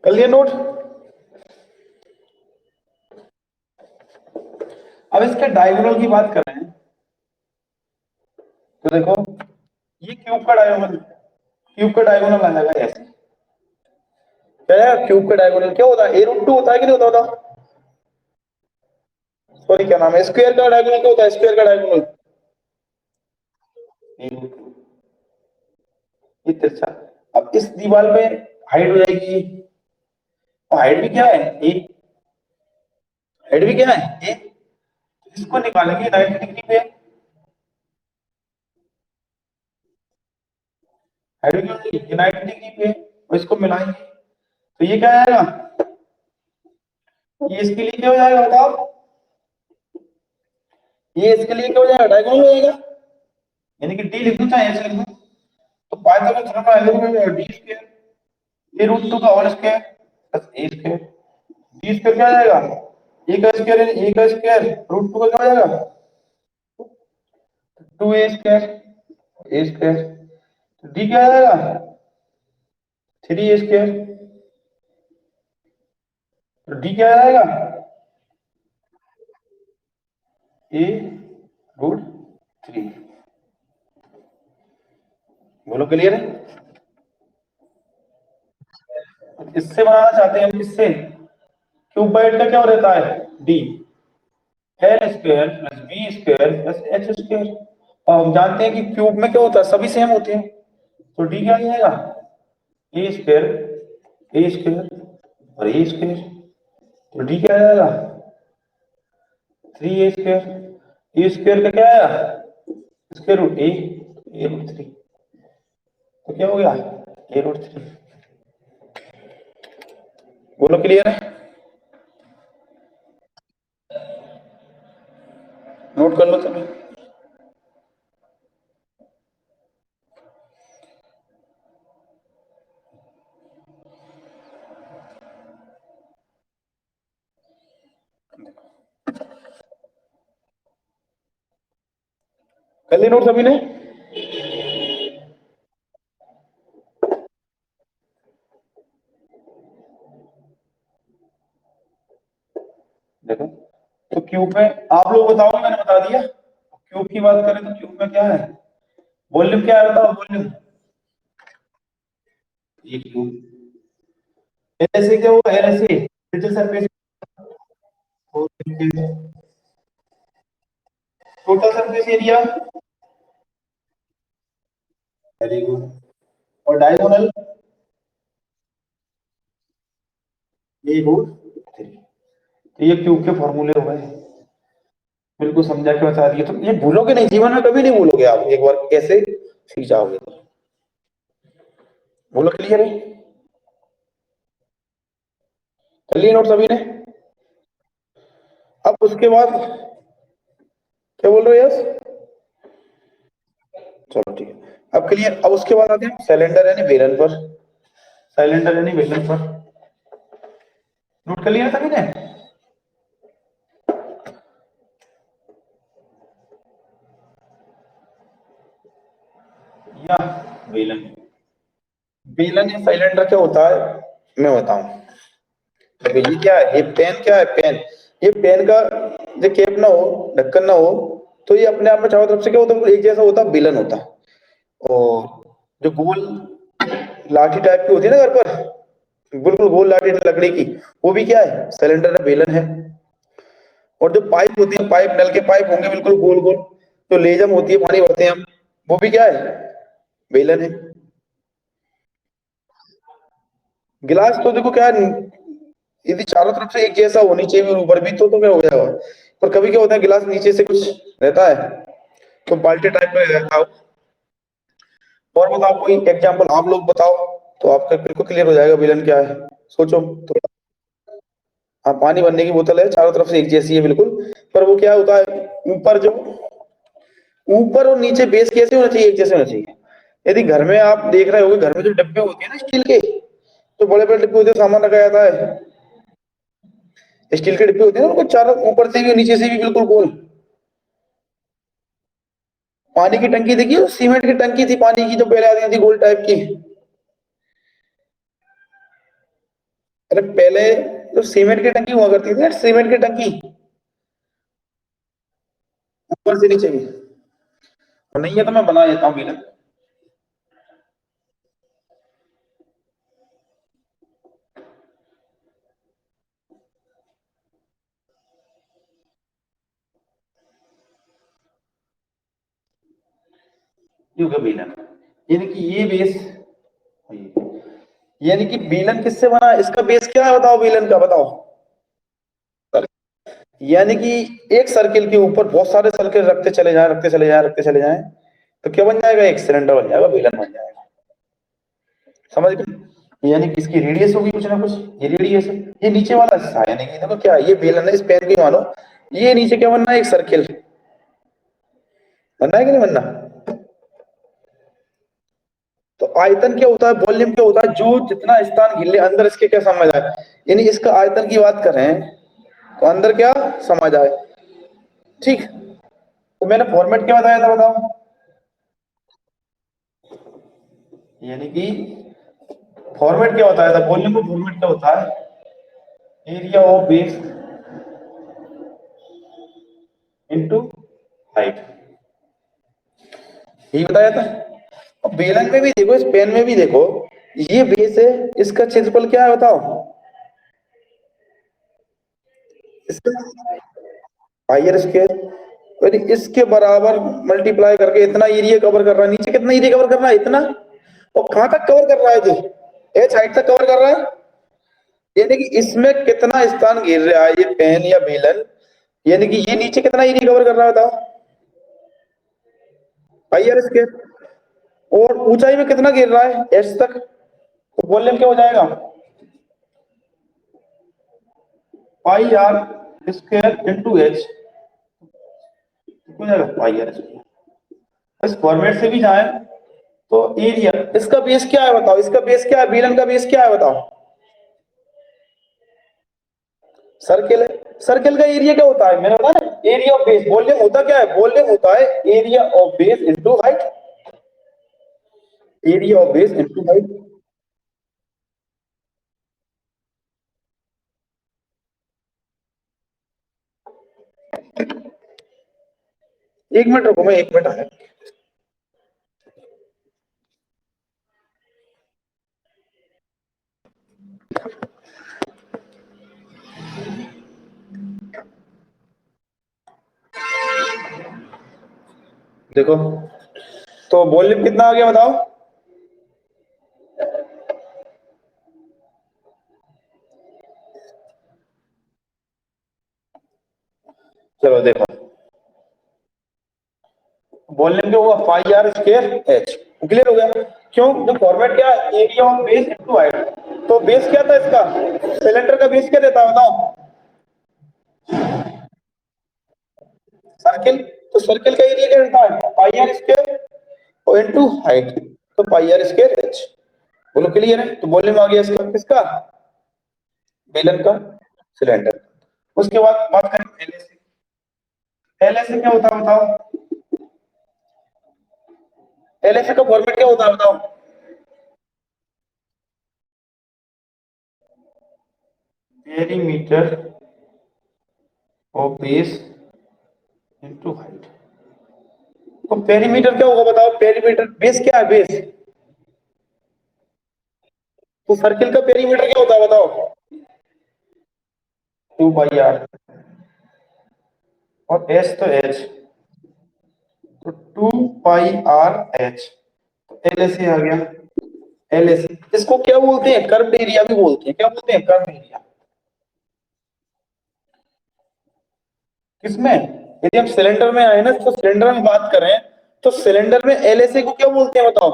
कर लिए नोट? अब इसके डायगोनल की बात कर रहे हैं तो देखो ये क्यूब का डायगोनल, क्यूब का डायगोनल आ जाएगा ऐसे। क्या है क्यूब का डायगोनल? क्या होता है? A√2 होता है कि नहीं होता? सॉरी क्या नाम है, स्क्वायर का डायगोनल क्या होता है? स्क्वायर का डायगोनल A√2, ये तिरछा। अब इस दीवार पे हाइट हो जाएगी, और हाइट भी क्या है? ए। हाइट भी क्या है? ए। इसको निकालेंगे 90 डिग्री पे। हाइट भी क्या हो जाएगी? 90 डिग्री पे, और इसको मिलाएंगे तो ये क्या आएगा? ये इसके लिए क्या हो जाएगा बताओ? ये इसके लिए क्या हो जाएगा? डायगोनल हो जाएगा, यानी कि डी लिख दूं चाहे ऐसे लिख दूं। तो पाइथागोरस थ्योरम का एल्गोरिथम है डी स्क्वायर A√2 का होल स्क्वायर प्लस ए स्क्वायर। डी स्क्वायर क्या आ जाएगा? A² √2 का क्या हो जाएगा? 2A², A²। तो डी क्या आ जाएगा? 3A²। तो डी क्या आ जाएगा? A√3। बोलो क्लियर है? इससे बनाना चाहते हैं हम, किससे? क्यूबाइड का क्या रहता है? D L² plus B² plus H²। और हम जानते हैं कि क्यूब में क्या होता है, सभी सेम होते हैं। तो डी क्या आ जाएगा? A² A² और A²। तो डी क्या आ जाएगा? 3A²। A² का क्या आया? Square root A√3। तो क्या हो गया? A√3। बोलो क्लियर है? नोट कर लो सभी। कर ली नोट सभी ने? देखो तो क्यूब में आप लोग बताओगे, मैंने बता दिया। क्यूब की बात करें तो क्यूब में क्या है? वॉल्यूम क्या है बताओ? वॉल्यूम ये क्यूब। ऐसे क्या हुआ? ऐसे digital surface, total surface area, very good. और डायगोनल A√3। तो ये क्यूब के फॉर्मूले हो गए, बिल्कुल समझा के बता दिए। तो ये भूलोगे नहीं, जीवन में कभी नहीं भूलोगे आप, एक बार कैसे सीख जाओगे तो। बोलो क्लियर है? कर लिए नोट सभी ने? अब उसके बाद क्या बोल रहे हो? यस, चलो ठीक है, अब क्लियर। अब उसके बाद आते हैं सिलेंडर यानी बेलन पर। सिलेंडर यानी बेलन पर नोट कर लिया सभी ने? क्या? बेलन। बेलन या सिलेंडर क्या होता है मैं बताऊं। अबे ये क्या है, ये पेन क्या है, पेन। ये पेन का जो कैप ना हो, ढक्कन ना हो, तो ये अपने आप में चारों तरफ से क्या होता है, एक जैसा होता है, बेलन होता है। और जो गोल लाठी टाइप की होती है ना घर पर, बिल्कुल गोल लाठी लकड़ी की, वो भी क्या है, सिलेंडर है, बेलन है। और जो पाइप होती है, पाइप नल के पाइप होंगे बिल्कुल गोल गोल, जो लेजम होती है, पानी भरते हैं हम, वो भी क्या है, बेलन है। गिलास तो देखो क्या है, यदि चारों तरफ से एक जैसा होनी चाहिए और ऊपर भी तो क्या हो जाएगा। पर कभी क्या होता है, गिलास नीचे से कुछ रहता है, तो बाल्टी टाइप में रहता है। और बताओ कोई एग्जांपल आप लोग बताओ, तो आपका बिल्कुल क्लियर हो जाएगा बेलन क्या है। सोचो थोड़ा। हाँ, पानी भरने की बोतल है, चारों तरफ से एक जैसी है बिल्कुल, पर वो क्या होता है, ऊपर जो, ऊपर और नीचे बेस कैसे होना चाहिए, एक जैसे होना चाहिए। यदि घर में आप देख रहे होगे, घर में जो डब्बे होते हैं ना स्टील के, तो बड़े बड़े डिब्बे होते हैं, सामान रखा जाता है, स्टील के डिब्बे होते हैं ना, उनको चारों ऊपर से भी और नीचे से भी बिल्कुल गोल। पानी की टंकी देखिए, सीमेंट की टंकी थी पानी की, जो पहले आती थी गोल टाइप की। अरे पहले जो सीमेंट की टंकी हुआ करती थी ना, सीमेंट की टंकी, ऊपर से नीचे भी। और नहीं है तो मैं बना देता हूँ बेलन। युग बेलन, यानी कि ये बेस, यानी कि बेलन किससे बना है? इसका बेस क्या है बताओ, बेलन का बताओ। यानी कि एक सर्किल के ऊपर बहुत सारे सर्किल रखते चले जाएं, रखते चले जाएं, रखते चले जाएं, तो क्या बन जाएगा, एक सिलेंडर बन जाएगा, बेलन बन जाएगा। समझ गए? यानी कि इसकी रेडियस होगी कुछ ना कुछ, ये रेडियस है, ये नीचे वाला हिस्सा है, यानी कि देखो क्या है, ये बेलन है, इस पेन की मानो, ये नीचे क्या बनना है, एक सर्किल बनना है कि नहीं बनना। तो आयतन क्या होता है, वॉल्यूम क्या होता है, जो जितना स्थान घिर ले अंदर इसके क्या समा जाए, यानी इसका आयतन की बात करें तो अंदर क्या समा जाए। ठीक। तो मैंने फॉर्मेट क्या बताया था बताओ। यानी कि फॉर्मेट क्या बताया था, वॉल्यूम का फॉर्मेट क्या होता है, area of base into height, यही बताया था। अब बेलन में भी देखो, इस पेन में भी देखो, ये बेस है, इसका क्षेत्रफल क्या है बताओ, इसका पाई आर स्क्वायर, यानी इसके बराबर मल्टीप्लाई करके इतना एरिया कवर कर रहा है, नीचे कितना एरिया कवर कर रहा है, इतना। और कहां तक कवर कर रहा है, जो एच हाइट तक कवर कर रहा है, यानी कि इसमें कितना स्थान घेर रहा है ये पेन या बेलन, यानी कि ये नीचे कितना एरिया कवर कर रहा है बताओ, पाई आर स्क्वायर। और ऊंचाई में कितना घेर रहा है, एच तक, तो वॉल्यूम क्या हो जाएगा, पाई आर स्क्वायर इंटू एच, हो जाएगा पाई आर स्क्वायर। इस फॉर्मेट से भी जाए तो एरिया, इसका बेस क्या है बताओ, इसका बेस क्या है, बेलन का बेस क्या है बताओ, सर्किल है। सर्किल का एरिया क्या होता है मैंने बताया ना, एरिया ऑफ बेस, वॉल्यूम होता क्या है, वॉल्यूम होता है area of base into height, area of base into height. एक मिनट रुको, मैं एक मिनट आया। देखो, तो वॉल्यूम कितना आ गया बताओ, चलो देखो, वॉल्यूम क्या हुआ, पाई आर स्क्वायर एच, क्लियर हो गया। क्यों, जो फॉर्मेट क्या, area of base into height, तो बेस क्या था इसका, सिलेंडर का बेस क्या देता है बताओ, सर्किल। तो सर्किल का एरिया क्या देता है, पाई आर स्क्वायर और इनटू हाइट, तो पाई आर स्क्वायर एच। बोलो क्लियर है, तो वॉल्यूम आ गया इसका, किसका, बेलन का, सिलेंडर। उसके बाद बात करें एल से, एल से क्या होता है बताओ, एलएसी का फॉर्मेट क्या होता है बताओ? Perimeter of base into height. तो पेरीमीटर क्या होगा बताओ? पेरीमीटर बेस क्या है? बेस। तो सर्किल का पेरीमीटर क्या होता है बताओ? 2 पाई आर। और एच तो एच, तो 2 पाई आर एच। तो एल एस आ गया। एल एस, इसको क्या बोलते हैं? कर्व्ड एरिया भी बोलते हैं। क्या बोलते हैं? Curved area. किसमें? यदि हम सिलेंडर में आए ना, तो सिलेंडर में बात करें, तो सिलेंडर में एलएसए को क्या बोलते हैं बताओ?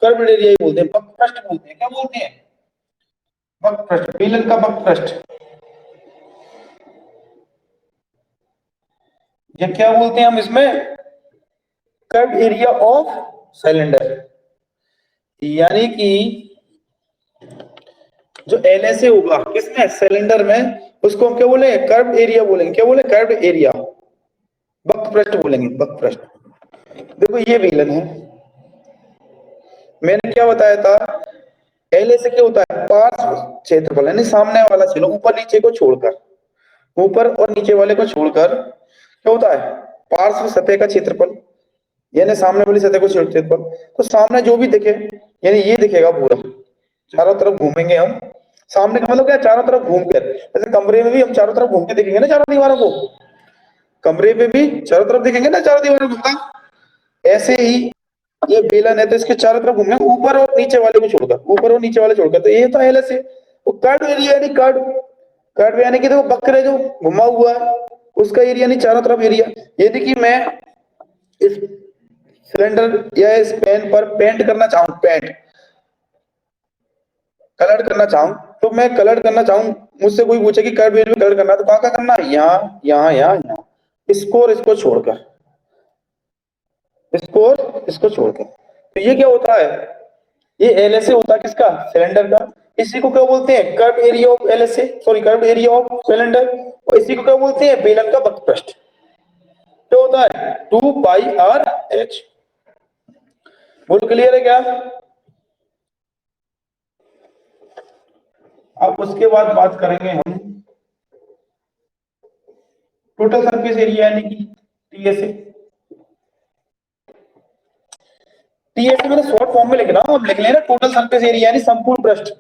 कर्व्ड एरिया ही बोलते हैं, बकपृष्ठ बोलते हैं। क्या बोलते हैं? बकपृष्ठ, बेलन का बकपृष्ठ। ये क्या बोलते हैं हम इसमें? Curved area of cylinder. यानी कि जो एलएसए होगा किसमें? सिलेंडर में, उसको हम क्या बोले? कर्व्ड एरिया बोलेंगे। क्या बोले? कर्व्ड एरिया, बकपृष्ठ बोलेंगे, बकपृष्ठ। देखो ये बेलन है, मैंने क्या बताया था? एलएसए क्या होता है? पार्श्व क्षेत्रफल, यानी सामने वाला क्षेत्र, ऊपर नीचे को छोड़कर, ऊपर और नीचे वाले को छोड़कर क्या होता है? पार्श्व सतह का क्षेत्रफल, यानी सामने वाली सतह को क्षेत्रफल। तो सामने जो भी दिखे, यानी ये दिखेगा पूरा, चारों तरफ घूमेंगे हम। सामने का मतलब क्या? चारों तरफ घूमकर, जैसे कमरे में भी हम चारों तरफ घूम के देखेंगे ना चारों दीवारों को, कमरे में भी चारों तरफ देखेंगे ना चारों दीवारों को। ऐसे ही ये बेलन है, तो इसके चारों तरफ घूमना, ऊपर और नीचे वाले को छोड़कर, ऊपर और नीचे वाले छोड़कर। तो ये तो एलएस है। वो कर्व एरिया, यानी कर्व, कर्व यानी कि देखो वक्र है जो घुमा हुआ है, उसका एरिया, नहीं चारों तरफ एरिया। यदि कि मैं इस सिलेंडर या इस पेन पर पेंट करना चाहूं, पेंट कलर करना चाहूं, तो मैं कलर करना चाहूं, मुझसे कोई पूछे कि कर्व एरिया में कलर करना है, तो कहाँ का करना है? यहाँ, यहाँ, यहाँ, यहाँ, इसको और इसको छोड़कर, इसको और इसको छोड़कर। तो ये क्या होता है? ये एलएसए होता है किसका? सिलेंडर का। इसी को क्या बोलते हैं? Curve area of LSA, sorry curve area of cylinder. और इसी को क्या बोलते हैं? बेलन का बकपृष्ठ। क्या होता है? 2 पाई आर एच। बोल क्लियर है क्या? अब उसके बाद बात करेंगे हम टोटल सरफेस एरिया, यानी कि टीएसए। टीएसए मैंने शॉर्ट फॉर्म में लिख रहा हूं, अब लिख लेना टोटल सरफेस एरिया, यानी संपूर्ण पृष्ठ।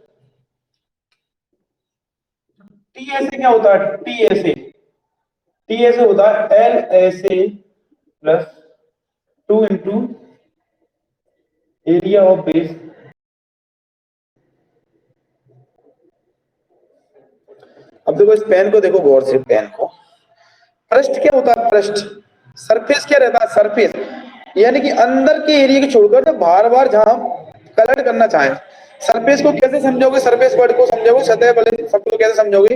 टीएसए क्या होता है? टीएसए, टीएसए होता है L S A plus 2 into area of base. अब देखो इस पेन को देखो गौर से, पेन को, पृष्ठ क्या होता है? पृष्ठ, सरफेस क्या रहता है? सरफेस, यानी कि अंदर के एरिया को छोड़कर तो बार बार जहां हम कलर करना चाहें। सरफेस को कैसे समझोगे? सरफेस वर्ड को समझोगे, सतह वाले शब्द को कैसे समझोगे?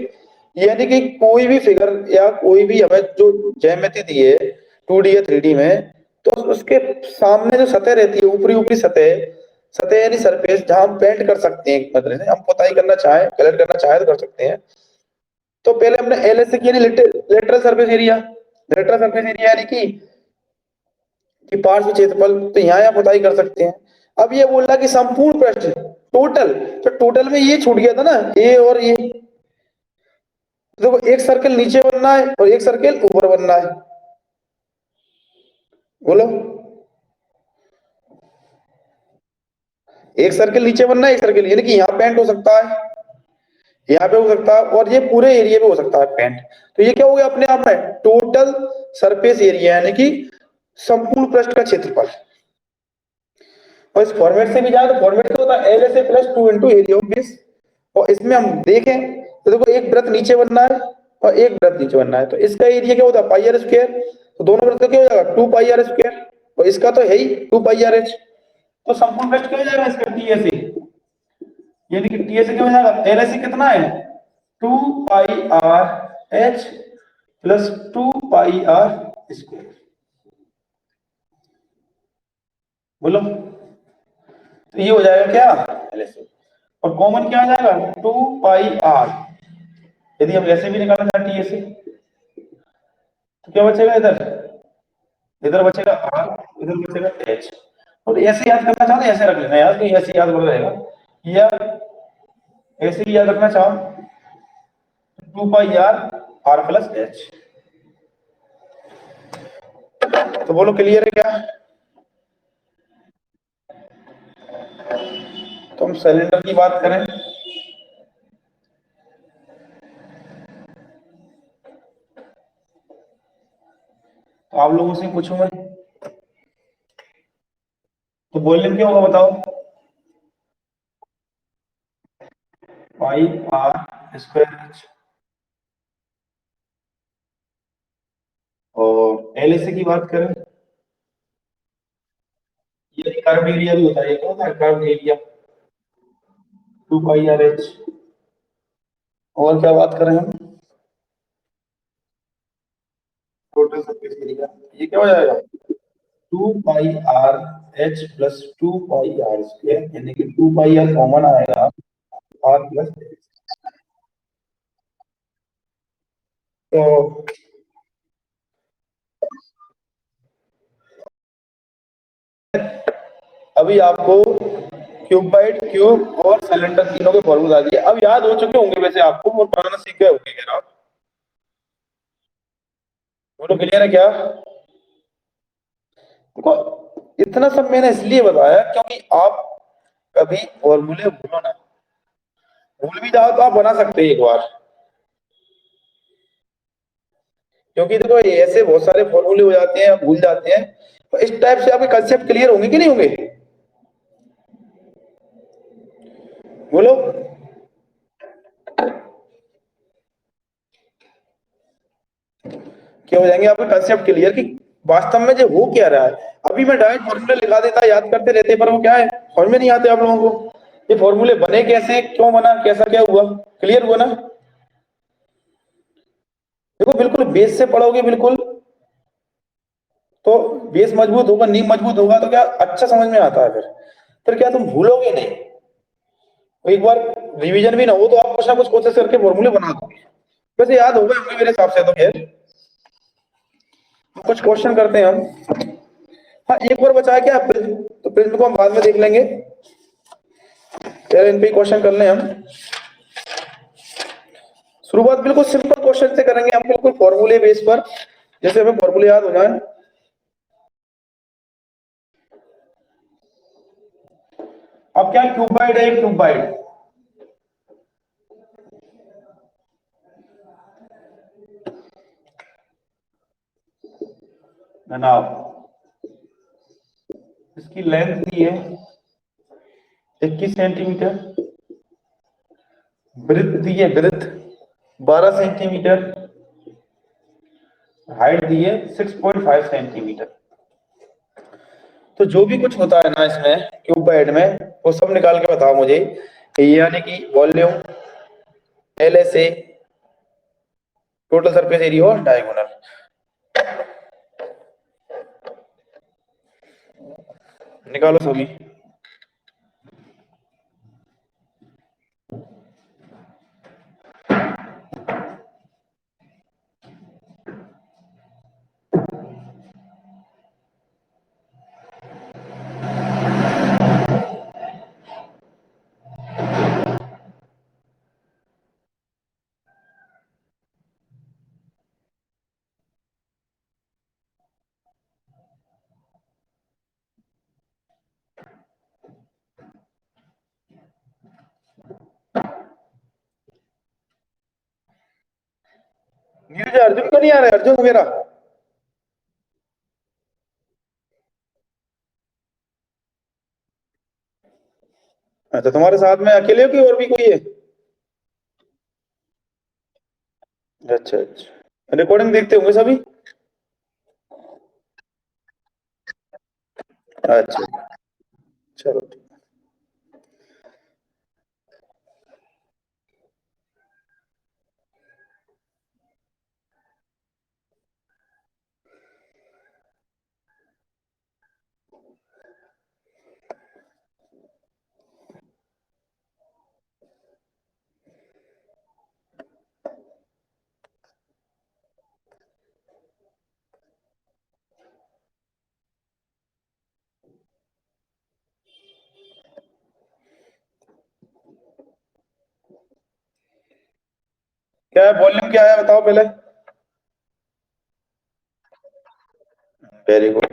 यानी कि कोई भी फिगर या कोई भी हमें जो ज्यामिति दी है 2D या 3D में, तो उसके सामने जो सतह रहती है, ऊपरी ऊपरी सतह, सतह यानी सरफेस, जहां हम पेंट कर सकते हैं, एक मतलब से हम पुताई करना चाहें, कलर करना चाहें तो कर सकते हैं। तो पहले हमने एलएसए किया, lateral surface area, lateral surface area यानी कि पार्श्व क्षेत्रफल, तो यहाँ यहाँ पुताई कर सकते हैं। अब ये बोल रहा कि संपूर्ण पृष्ठ, टोटल, तो टोटल में ये छूट गया था ना, ये और ये। तो देखो एक सर्कल नीचे बनना है और एक सर्कल ऊपर बनना है, बोलो। एक सर्कल नीचे बनना है, एक सर्कल, यानी कि यहाँ पेंट हो सकता है, यहाँ पे हो सकता है, और ये पूरे एरिया पे हो सकता है पेंट। तो ये क्या हो गया अपने आप में? टोटल सरफेस एरिया, यानी कि संपूर्ण पृष्ठ का क्षेत्रफल। और इस फॉर्मेट से भी जाए तो फॉर्मेट क्या होता है? L S A plus 2 into area of base. और इसमें हम देखें तो देखो एक वृत्त नीचे बनना है और एक वृत्त नीचे बनना है, तो इसका एरिया क्या होता है? पाई आर स्क्वायर। तो दोनों वृत्त का क्या हो जाएगा? 2 पाई आर स्क्वायर। और इसका तो है ही 2 पाई आर एच। तो संपूर्ण पृष्ठ क्या हो जाएगा इसका? टीएसए, यानी कि टीएसए क्या हो जाएगा? एलएसए कितना है? 2 pi R H plus 2 pi R square. बोलो, तो ये हो जाएगा क्या? एलएसए। और कॉमन क्या आ जाएगा? 2 पाई आर। यदि हम ऐसे भी निकालना चाहें टीएसए, तो क्या बचेगा? इधर, इधर बचेगा आर, इधर बचेगा एच। और ऐसे याद करना चाहो तो ऐसे रख लेना यार, कि ऐसे याद बढ़ जाएगा, या ऐसे ही याद रखना चाहो, 2 pi are, are plus H. तो बोलो क्लियर है क्या? तो हम सिलेंडर की बात करें, तो आप लोगों से पूछूं मैं, तो वॉल्यूम क्या होगा बताओ? पाई आर स्क्वायर एच। और एलएसी की बात करें, ये कर्व एरिया भी होता है, ये क्या होता है curve area, 2 pi R H. और क्या बात करें हम, टोटल सरफेस एरिया, ये क्या हो जाएगा? 2 pi R H plus 2 pi R square, यानी कि 2 पाई आर कॉमन आएगा, आर प्लस। तो अभी आपको क्यूबाइड, क्यूब और सिलेंडर तीनों के फॉर्मूला दिए, अब याद हो चुके होंगे वैसे आपको, और बनाना सीख गए होंगे क्या आप? बोलो क्लियर है क्या? देखो, इतना सब मैंने इसलिए बताया क्योंकि आप कभी फॉर्मूले भूलो ना, भूल भी जाओ तो आप बना सकते हैं एक बार, क्योंकि देखो ये ऐसे बहुत सारे फॉर्मूले हो जाते हैं, आप भूल जाते हैं। तो इस टाइप से आपके कंसेप्ट क्लियर होंगे कि नहीं होंगे? बोलो। क्या हो जाएंगे आपके कंसेप्ट क्लियर कि वास्तव में जो हो क्या रहा है। अभी मैं डायरेक्ट फॉर्मूले लिखा देता, याद करते रहते, पर वो क्या है, समझ में नहीं आते आप लोगों को, ये फॉर्मूले बने कैसे, क्यों बना, कैसा क्या हुआ। क्लियर हुआ ना? देखो बिल्कुल बेस से पढ़ोगे बिल्कुल, तो बेस मजबूत होगा, नींव मजबूत होगा तो क्या अच्छा समझ में आता है, फिर क्या तुम भूलोगे नहीं। तो एक बार रिवीजन भी ना हो तो आप कुछ ना कुछ कोशिश करके फॉर्मूले बना दोगे। वैसे याद होगा होंगे मेरे हिसाब से तो खैर। कुछ क्वेश्चन करते हैं हम। हाँ एक और बचा है क्या प्रिज्म, तो प्रिज्म को हम बाद में देख लेंगे, पहले इन पे क्वेश्चन कर लें हम। शुरुआत बिल्कुल सिंपल क्वेश्चन से करेंगे हम, बिल्कुल फॉर्मूले बेस पर, जैसे हमें फॉर्मूले याद हो जाए। अब क्या क्यूबाइड है, क्यूबाइड बनाओ, इसकी लेंथ दी है 21 सेंटीमीटर, ब्रिथ दी है ब्रिथ 12 सेंटीमीटर, हाइट दी है 6.5 सेंटीमीटर। तो जो भी कुछ होता है ना इसमें क्यूबाइड में, वो सब निकाल के बताओ मुझे, यानी कि volume, L S A, total surface area और डायगोनल। निकालो सभी। नीरज अर्जुन को नहीं आ रहा है, अर्जुन वगैरह? अच्छा तुम्हारे साथ में अकेले हो कि और भी कोई है? अच्छा अच्छा, रिकॉर्डिंग देखते होंगे सभी? अच्छा चलो। क्या है वॉल्यूम, क्या है बताओ पहले। Very good.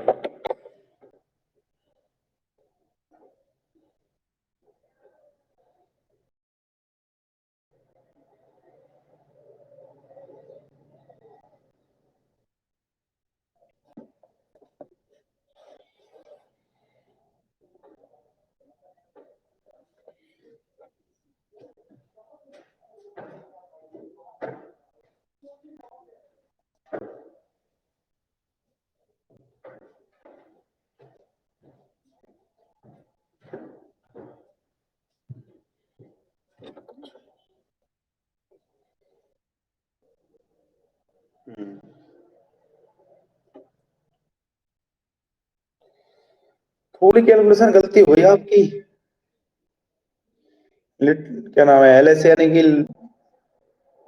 थोड़ी कैलकुलेशन गलती हुई आपकी। क्या नाम है, एल एस यानी कि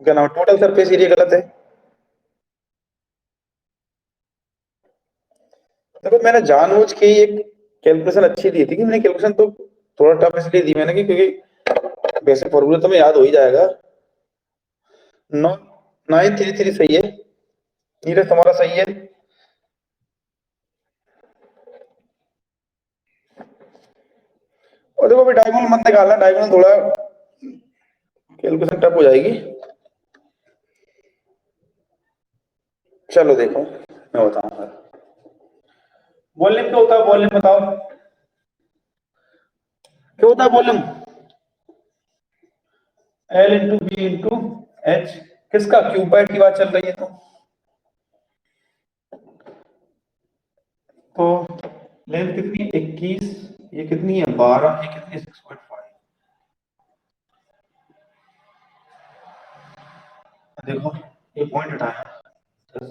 क्या नाम, टोटल सरफेस एरिया गलत है। देखो मैंने जानबूझ के एक कैलकुलेशन अच्छी दी थी, कि मैंने कैलकुलेशन तो थोड़ा टफ इसलिए दी मैंने कि क्योंकि वैसे फॉर्मूला तो मैं याद हो ही जाएगा। 993 सही है, नीरज तुम्हारा सही है। और देखो अभी डायगोनल मत निकालना, डायगोनल थोड़ा कैलकुलेशन टफ हो जाएगी। चलो देखो मैं बताऊंगा। वॉल्यूम क्या होता है, वॉल्यूम बताओ क्या होता है volume. L into B into H. किसका, क्यूबाइड की बात चल रही है तो लेंथ कितनी है 21, ये कितनी है 12, ये कितनी है 6.5। देखो ये पॉइंट हटाया, 10,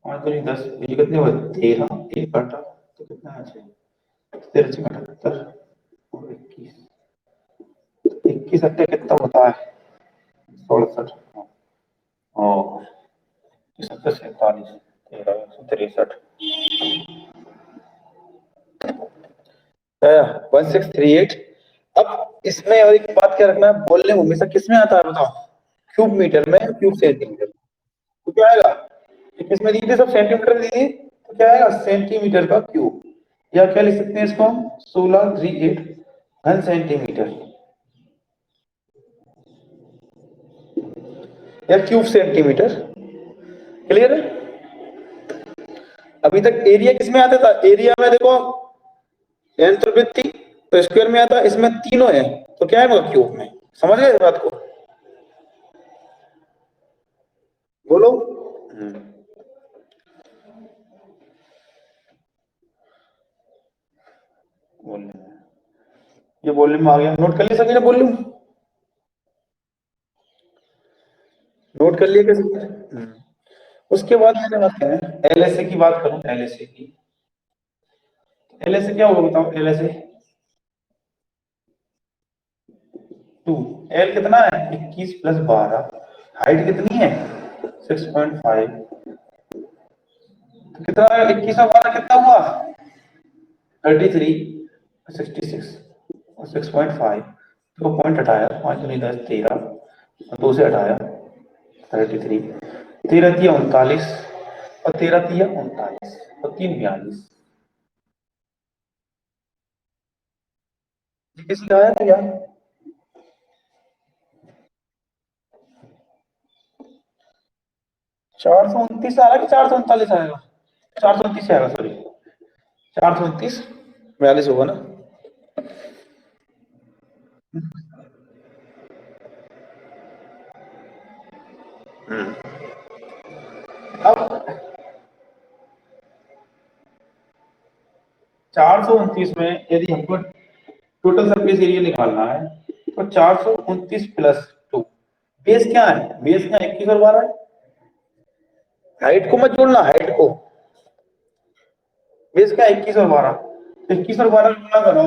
5 दूनी 10, ये कितने हुए 13, एक घटा तो कितना है 13 से 78 और 21, 21 अट्टे कितना होता है 67। ओ 37 47, 13 1638। अब इसमें और एक बात क्या रखना है, वॉल्यूम हमेशा किस में आता है बताओ, क्यूब मीटर में, क्यूब सेंटीमीटर। तो क्या आएगा, ये किसमें दी थी सब सेंटीमीटर दी थी, तो क्या आएगा सेंटीमीटर का क्यूब। या क्या लिख सकते हैं इसको हम 1638 घन सेंटीमीटर या क्यूब सेंटीमीटर। क्लियर है। अभी तक एरिया किसमें आता था, एरिया में देखो लेंथ वृत्ति तो स्क्वायर में आता, इसमें तीनों है तो क्या है क्यूब में। समझ गए इस बात को, बोलो। हम्म, वॉल्यूम, ये वॉल्यूम आ गया, नोट कर लिया सभी ने वॉल्यूम, नोट कर लिया कैसे। उसके बाद मैंने बात करें एलएसए की, बात करूं एलएसए की। एलएसए क्या होगा बताओ, एलएसए 2, एल कितना है 21 प्लस 12, हाइट कितनी है 6.5, तो कितना 21 और 12 कितना हुआ 33, 66 और 6.5, तो पॉइंट हटाया, 5 दूनी 10 13 और 2 से हटाया 33, 13 तिया 39 और 13 तिया 39 और 3 42। ये किसका आया था यार, 429 आ रहा है कि 439 आएगा, 429 आएगा सॉरी, 429 42 होगा ना। अब 429 में यदि हमको टोटल सरफेस एरिया निकालना है तो 429 प्लस 2, बेस क्या है, बेस क्या 21 और 12 है। हाइट को मत जोड़ना, हाइट को, बेस क्या 21 और 12, 21 और 12 गुना करो,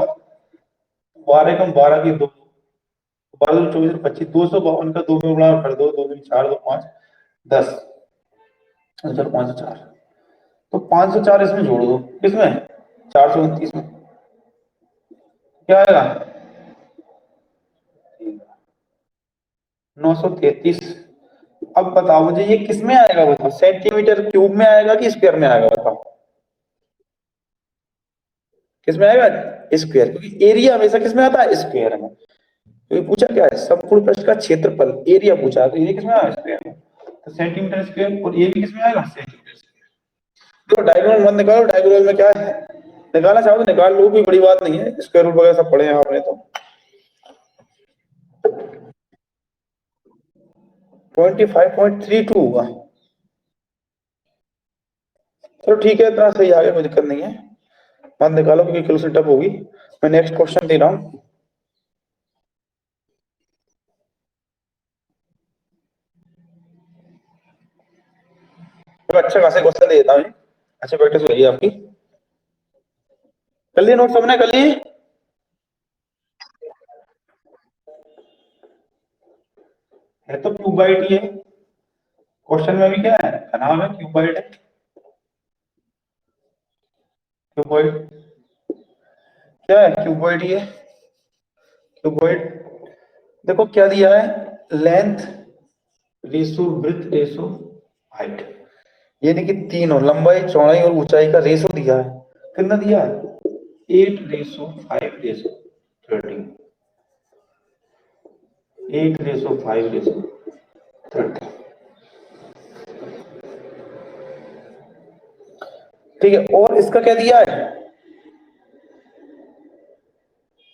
12 कम 12 की 2, 12 24 25, 252 का 2 में गुणा कर दो, 2 में 4 2 5 10, चलो 504, तो 504 इसमें जोड़ दो, किसमें 429 में, क्या आएगा 933, अब बताओ मुझे ये किस में आएगा, बताओ सेंटीमीटर क्यूब में आएगा कि स्क्वायर में आएगा, बताओ किस में आएगा, स्क्वायर, क्योंकि एरिया हमेशा किस में आता है, स्क्वायर में। तो ये पूछा क्या है, समकोण पृष्ठ का क्षेत्रफल, एरिया पूछा है, तो ये किस में आएगा, स्क्वायर में। तो सेंटीमीटर स्क्वायर, और ये भी किस में आएगा, सेंटीमीटर स्क्वायर। तो डायगोनल मत निकालो, डायगोनल में क्या है, निकालना चाहो तो निकाल लो, कोई बड़ी बात नहीं है, स्क्वायर रूट वगैरह सब पढ़े हैं आपने तो। 25.32 हुआ। चलो ठीक है, इतना सही आ गया, कोई दिक्कत नहीं है, मत निकालो क्योंकि कैलकुलेशन टफ होगी। मैं नेक्स्ट क्वेश्चन दे रहा हूँ। तो अच्छा खासा क्वेश्चन दे देता हूँ, अच्छी प्रैक्टिस हो रही है आपकी। कर लिए नोट सबने, कर लिए। है तो क्यूबाइट ये, क्वेश्चन में भी क्या है, नाम है क्यूबाइट है, क्यूबाइट क्या है, क्यूबाइट ये, क्यूबाइट। देखो क्या दिया है, length ratio breadth ratio height, यानी कि तीनों लंबाई चौड़ाई और ऊंचाई का रेशो दिया है। कितना दिया है, 8:5:13, 8:5:13। ठीक है, और इसका क्या दिया है,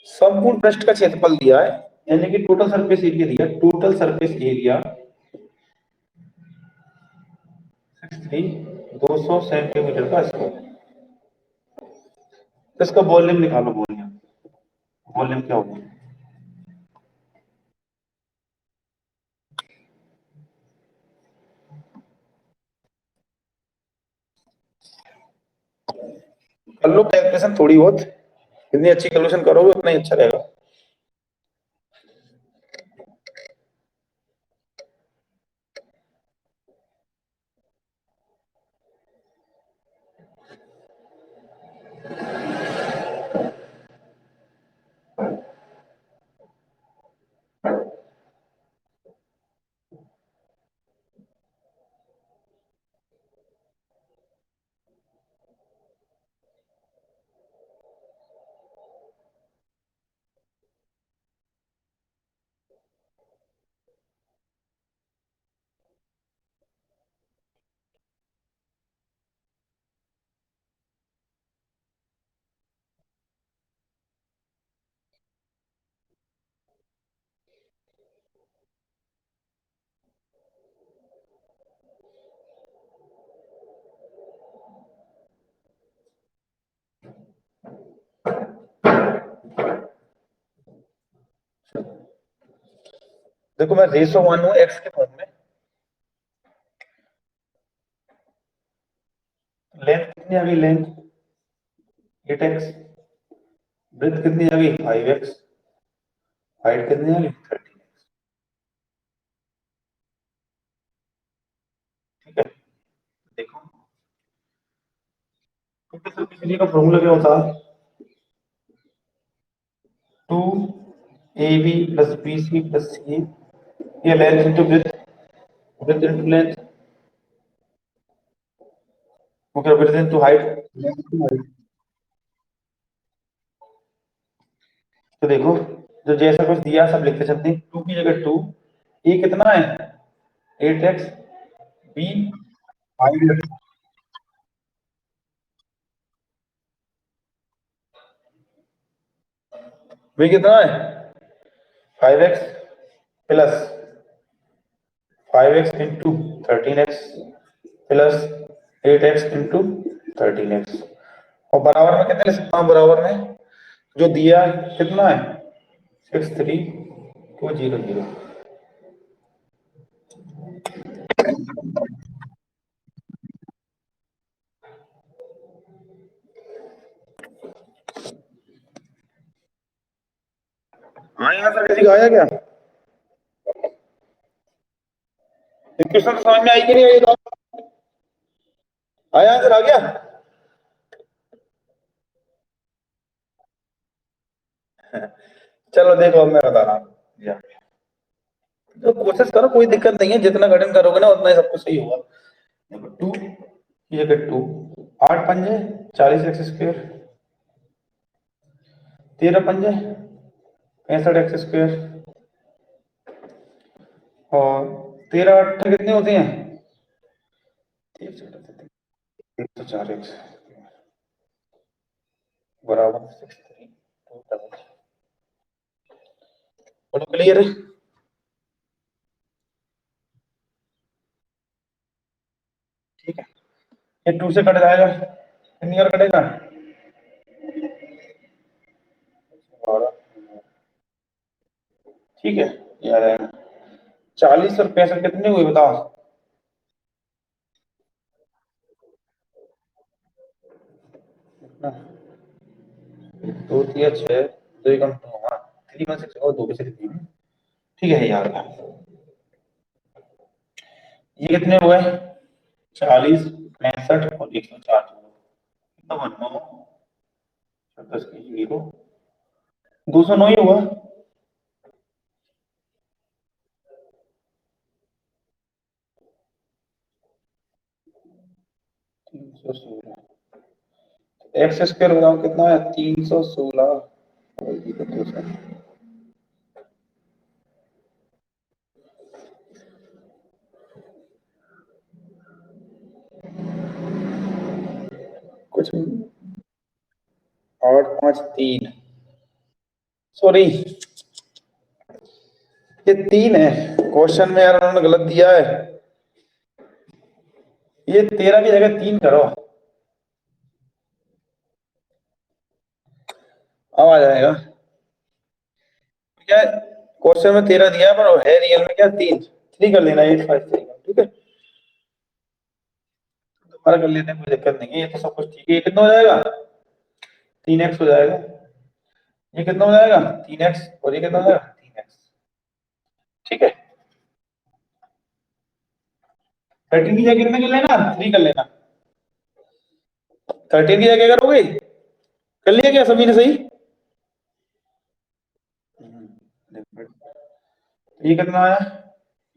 संपूर्ण पृष्ठ का क्षेत्रफल दिया है, यानी कि टोटल सरफेस एरिया दिया, टोटल सरफेस एरिया 200 सेंटीमीटर का स्क्वायर। तो इसका वॉल्यूम निकालो, वॉल्यूम, वॉल्यूम क्या होगा, कर लो कैलकुलेशन थोड़ी बहुत, जितनी अच्छी कैलकुलेशन करोगे उतना ही अच्छा रहेगा। देखो मैं रेशो मान लूँ एक्स के फॉर्म में, लेंथ कितनी आ गई, लेंथ 8x, ब्रेथ कितनी आ गई 5x, हाइट कितनी आ गई 30। ठीक है, देखो टोटल सरफेस एरिया का फॉर्मूला क्या होता है, 2ab + bc + c, ये length into breadth, breath into length, okay, breath into height. तो देखो जो जैसा कुछ दिया सब लिखते चलते हैं, 2 की जगह 2, ए कितना है 8x, बी 5x, बी कितना है 5x plus 5x into 13x plus 8x into 13x, और बराबर में कितने लिख सकता हूँ, बराबर में जो दिया है कितना है 63200। हाँ यहाँ से किसी का आया क्या, क्वेश्चन तो समझ में आई कि नहीं आई, तो आया आंसर आ गया। चलो देखो मैं बता रहा हूँ। तो कोशिश करो, कोई दिक्कत नहीं है, जितना कठिन करोगे ना उतना ही सब कुछ सही होगा। देखो 2 ये जगह 2, 8 पंजे 40 एक्स स्क्वायर, 13 पंजे 65 एक्स स्क्वायर, और 13 8 कितने होते हैं 104 एक्स बराबर 63। बोलो क्लियर है? ठीक है, ये 2 से कट जाएगा, कितनी और कटेगा 12। ठीक है, ये आ जाएगा 40 और 65 कितने हुए बताओ? कितना? 2 3 6 2 1 2, हाँ 3 1 6 और 2 के 3। ठीक है, ये आ गया। ये कितने हुए 40 65 और 104, कितना बना 10 की 0 209 ही हुआ। 316 एक्स स्क्वायर बताओ कितना है 316। कुछ 8 5 3, सॉरी ये 3 है क्वेश्चन में यार, उन्होंने गलत दिया है। ये 13 की जगह 3 करो, अब आ जाएगा। क्या क्वेश्चन में 13 दिया है पर है रियल में क्या 3, 3 कर लेना 8 5 3, ठीक है दोबारा कर लेते हैं, कोई दिक्कत नहीं है, ये तो सब कुछ ठीक है। ये कितना हो जाएगा 3x हो जाएगा, ये कितना हो जाएगा 3x, और ये कितना हो जाएगा 3x। ठीक है, 13 की जगह कितने कर लेना 3 कर लेना। 13 की जगह करोगे, कर लिया क्या सभी ने सही? ये कितना आया,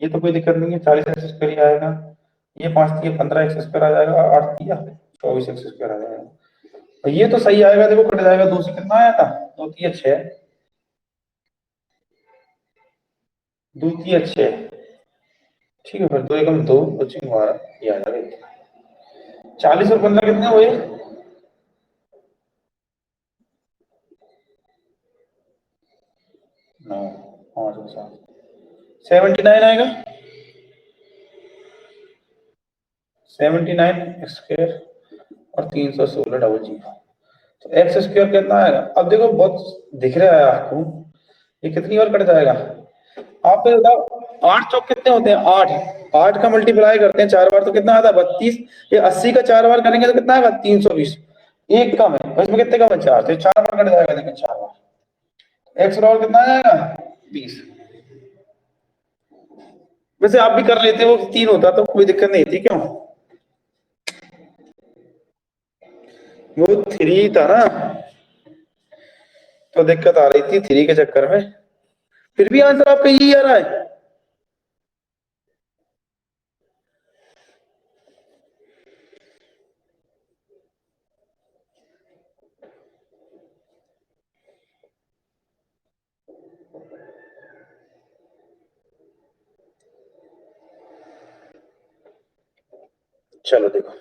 ये तो कोई दिक्कत नहीं है 40 एक्स स्क्वायर ही आएगा। ये 5 दिया 15 एक्स स्क्वायर आ जाएगा, 8 दिया 24 एक्स स्क्वायर आ जाएगा। और ये तो सही आएगा, देखो कट जाएगा 2 से, कितना आया था 2 3 6, 2 3 6। ठीक है, फिर 2 एकम 2 बची 12, ये आ जाएगा। 40 और 15 कितने हुए 9 5 और 7 79 आएगा, 79 स्क्वायर और 316 डबल जीरो। तो एक्स स्क्वायर कितना आएगा, अब देखो बहुत दिख रहा है आपको, ये कितनी और कट जाएगा। आप तो बताओ 8 चौक कितने होते हैं 8, 8 का मल्टीप्लाई करते हैं 4 बार तो कितना आता है 32। ये 80 का 4 बार करेंगे तो कितना आएगा 320। एक कम है, इसमें कितने कम है 4, तो 4 बार कट जाएगा, लेकिन 4 बार एक्स बराबर कितना आ जाएगा 20। वैसे आप भी कर लेते हो, 3 होता तो कोई दिक्कत नहीं थी, क्यों वो 3 था ना, तो दिक्कत आ रही थी 3 के चक्कर में। फिर भी आंसर आपका यही आ रहा है। चलो देखो,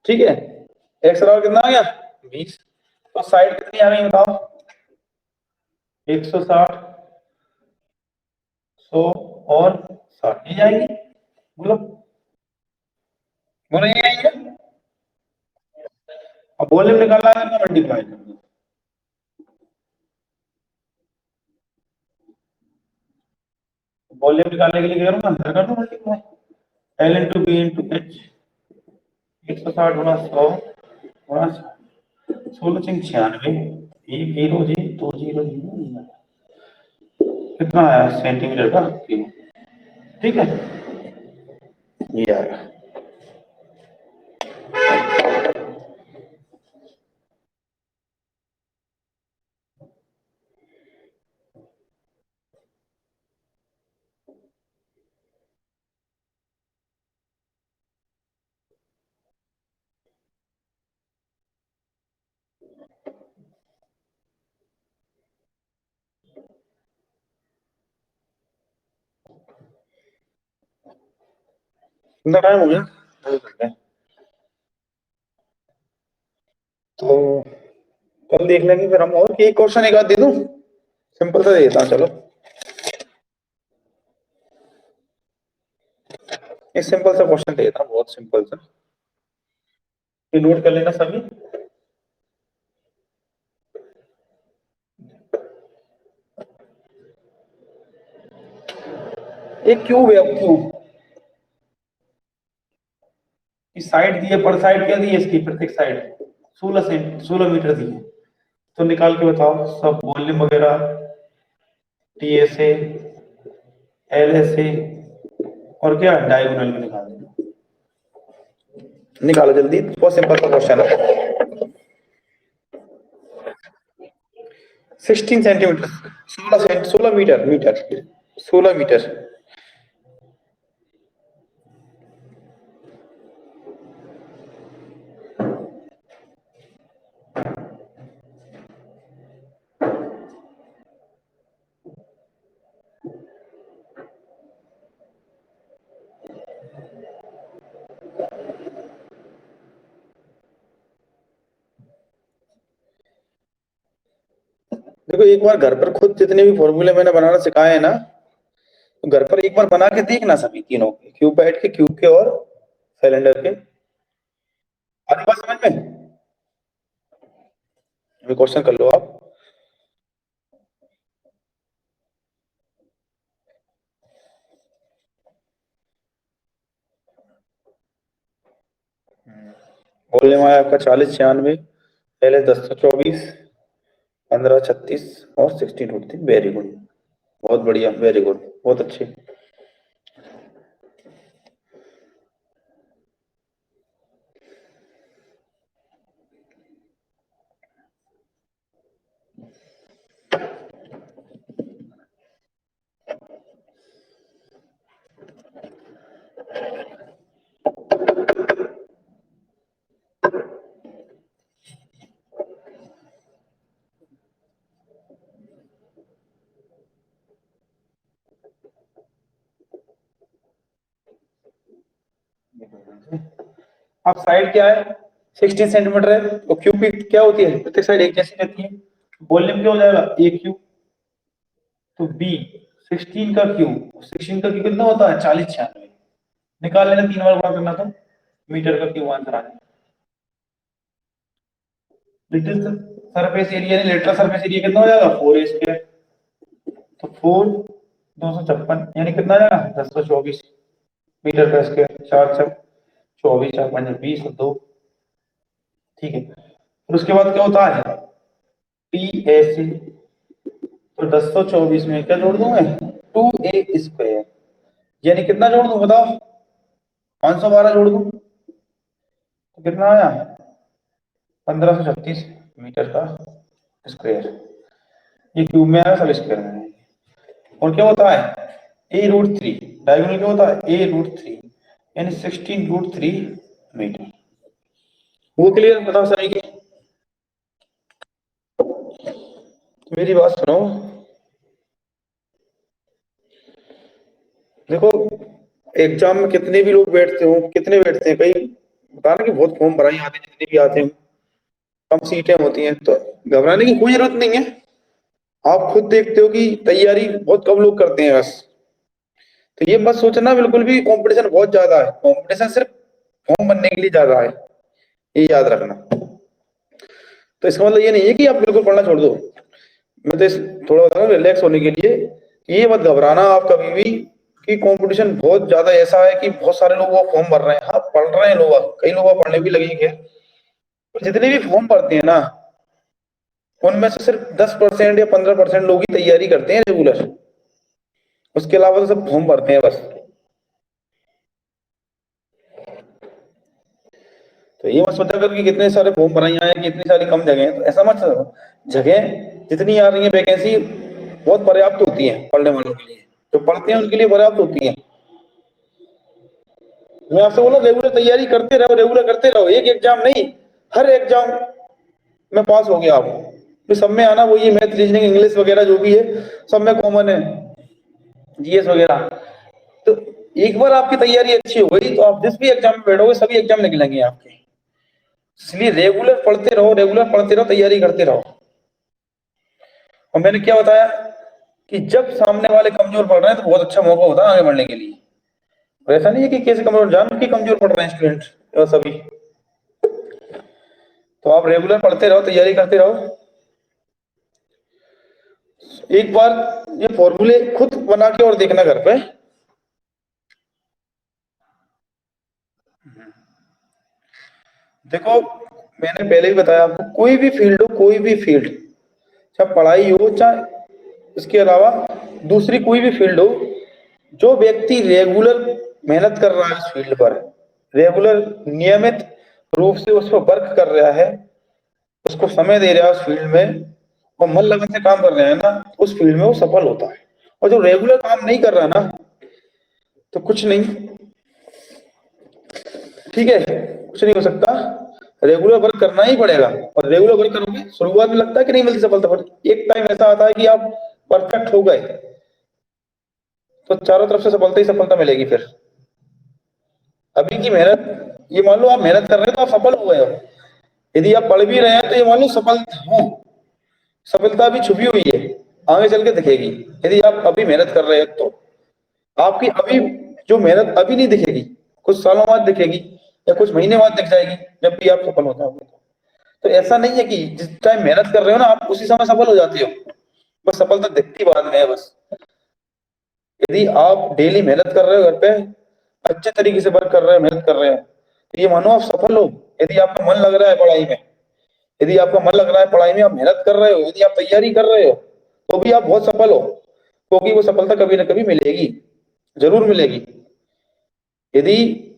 ठीक है, एक्स बराबर कितना आ गया 20, तो साइड कितनी आ गई बताओ 160 100 और 60, ये जाएंगी, बोलो बोलो, ये आएंगे। अब वॉल्यूम निकालना है तो मल्टीप्लाई कर दो, वॉल्यूम निकालने के लिए क्या करूंगा अंदर कर दो multiply, L into B into H, 160 गुणा 100 गुणा 16 चिंग 96, एक जीरो जी 2 जीरो, कितना आया सेंटीमीटर का क्यूब। ठीक है, ये आएगा। कितना टाइम हो गया? 2 घंटे। तो कल देख लेंगे फिर हम, और एक क्वेश्चन एक आध दे दूं, सिंपल सा दे देता हूँ चलो। एक सिंपल सा क्वेश्चन दे देता हूँ, बहुत सिंपल सा, ये नोट कर लेना सभी। एक क्यूब है, अब क्यूब की साइड दी है, पर साइड क्या दी है इसकी, प्रत्येक साइड 16 मीटर दी है। तो निकाल के बताओ सब वॉल्यूम वगैरह, T S A, L S A, और क्या डायगोनल में निकाल देना। निकालो जल्दी, बहुत सिंपल सा क्वेश्चन है। 16 सेंटीमीटर, 16 मीटर, मीटर 16 मीटर। देखो एक बार घर पर खुद जितने भी फॉर्मूले मैंने बनाना सिखाए हैं ना, तो घर पर एक बार बना के देखना सभी तीनों के, क्यूब बैठ के, क्यूब के और सिलेंडर के। आधी बात समझ में? अभी क्वेश्चन कर लो आप। वॉल्यूम आया आपका 4096, पहले 1024, 1536 और 16 वेरी गुड, बहुत बढ़िया, वेरी गुड, बहुत अच्छे। अब साइड क्या है, 16 सेंटीमीटर है, तो क्यूब की क्या होती है, प्रत्येक साइड एक जैसी रहती है। वॉल्यूम क्या हो जाएगा, ए क्यूब, तो बी 16 का क्यूब कितना होता है, 4096। निकाल लेना, 3 बार गुणा करना, तो मीटर का क्यूब आंसर आ जाए। लिटिल सरफेस एरिया ने लेटरल सरफेस एरिया कितना हो जाएगा, 4a²। तो 4 256 यानी कितना आ जाएगा, 1024 मीटर का स्क्वायर। 4 4 24, 4 5 20 और 2, ठीक है। फिर उसके बाद क्या होता है, पी एस, तो 1024 में क्या जोड़ दूं मैं, 2a², यानी कितना जोड़ दूं बताओ, 512 जोड़ दूं, तो कितना आया, 1536 मीटर का स्क्वायर। ये क्यूब में आया, सब स्क्वायर में आया। और क्या होता है, a√3, डायगोनल क्या होता है, a√3, यानी 16√3 मीटर। वो क्लियर, बताओ सर की। मेरी बात सुनो, देखो एग्जाम में कितने भी लोग बैठते हो, कितने बैठते हैं, कई बता ना कि बहुत फॉर्म भराई आते हैं, जितने भी आते हैं, कम सीटें होती हैं, तो घबराने की कोई जरूरत नहीं है। आप खुद देखते हो कि तैयारी बहुत कम लोग करते हैं बस। तो ये मत सोचना बिल्कुल भी कंपटीशन बहुत ज्यादा है, कंपटीशन सिर्फ फॉर्म बनने के लिए ज्यादा है, ये याद रखना। तो इसका मतलब ये नहीं है कि आप बिल्कुल पढ़ना छोड़ दो। मैं तो थोड़ा बता रहा हूँ रिलैक्स होने के लिए, ये मत घबराना आप कभी भी कि कंपटीशन बहुत ज्यादा ऐसा है कि बहुत सारे लोग वो फॉर्म भर रहे हैं। हाँ पढ़ रहे हैं लोग, कई लोग पढ़ने भी लगे हैं, पर जितने भी फॉर्म भरते हैं ना, उनमें से सिर्फ 10% या 15% लोग ही तैयारी करते हैं रेगुलर। उसके अलावा तो सब फॉर्म भरते हैं बस। तो ये मत सोचा कर कि कितने सारे फॉर्म भराई आए हैं, कितनी सारी कम जगह है, तो ऐसा मत सोचो। जगह जितनी आ रही है, वैकेंसी बहुत पर्याप्त होती है पढ़ने वालों के लिए, जो पढ़ते हैं उनके लिए पर्याप्त होती है। मैं आपसे बोला रेगुलर तैयारी करते रहो, रेगुलर करते रहो, एक एग्जाम नहीं, हर एग्जाम में पास हो गया आप। फिर सब में आना वही, मैथ रीजनिंग इंग्लिश वगैरह जो भी है सब में कॉमन है, जीएस वगैरह। तो एक बार आपकी तैयारी अच्छी हो गई तो आप जिस भी एग्जाम में बैठोगे सभी एग्जाम निकलेंगे आपके। इसलिए रेगुलर पढ़ते रहो, तैयारी करते रहो। और मैंने क्या बताया कि जब सामने वाले कमजोर पढ़ रहे हैं तो बहुत अच्छा मौका होता है आगे बढ़ने के लिए। और ऐसा नहीं है कि कैसे कमजोर, जान के कमजोर पढ़ रहे हैं स्टूडेंट सभी। तो आप रेगुलर पढ़ते रहो, तैयारी करते रहो। एक बार ये फॉर्मूले खुद बना के और देखना घर पे। देखो मैंने पहले ही बताया आपको, कोई भी फील्ड हो, कोई भी फील्ड, चाहे पढ़ाई हो चाहे इसके अलावा दूसरी कोई भी फील्ड हो, जो व्यक्ति रेगुलर मेहनत कर रहा है इस फील्ड पर, रेगुलर नियमित रूप से उस पर वर्क कर रहा है, उसको समय दे रहा है उस फील्ड में, और मन लगन से काम कर रहे हैं ना, उस फील्ड में वो सफल होता है। और जो रेगुलर काम नहीं कर रहा ना, तो कुछ नहीं, ठीक है, कुछ नहीं हो सकता। रेगुलर वर्क करना ही पड़ेगा। और रेगुलर वर्क करोगे, शुरुआत में लगता है कि नहीं मिलती सफलता, पर एक टाइम ऐसा आता है कि आप परफेक्ट हो गए तो चारों तरफ से सफलता ही सफलता मिलेगी फिर। अभी की मेहनत, ये मान लो आप मेहनत कर रहे हो तो आप सफल हो गए हो। यदि आप पढ़ भी रहे हैं तो ये मान लो सफल हो, सफलता अभी छुपी हुई है, आगे चल के दिखेगी। यदि आप अभी मेहनत कर रहे हैं तो आपकी अभी जो मेहनत अभी नहीं दिखेगी, कुछ सालों बाद दिखेगी या कुछ महीने बाद दिख जाएगी, जब भी आप सफल हो जाओगे। तो ऐसा नहीं है कि जिस टाइम मेहनत कर रहे हो ना आप उसी समय सफल हो जाते हो, बस सफलता दिखती बाद में है बस। यदि आप डेली मेहनत कर रहे हो घर पे, अच्छे तरीके से वर्क कर रहे हो, मेहनत कर रहे हो, तो ये मानो आप सफल हो। यदि आपका मन लग रहा है पढ़ाई में, यदि आपका मन लग रहा है पढ़ाई में, आप मेहनत कर रहे हो, यदि आप तैयारी कर रहे हो, तो भी आप बहुत सफल हो, क्योंकि वो सफलता कभी ना कभी मिलेगी, जरूर मिलेगी। यदि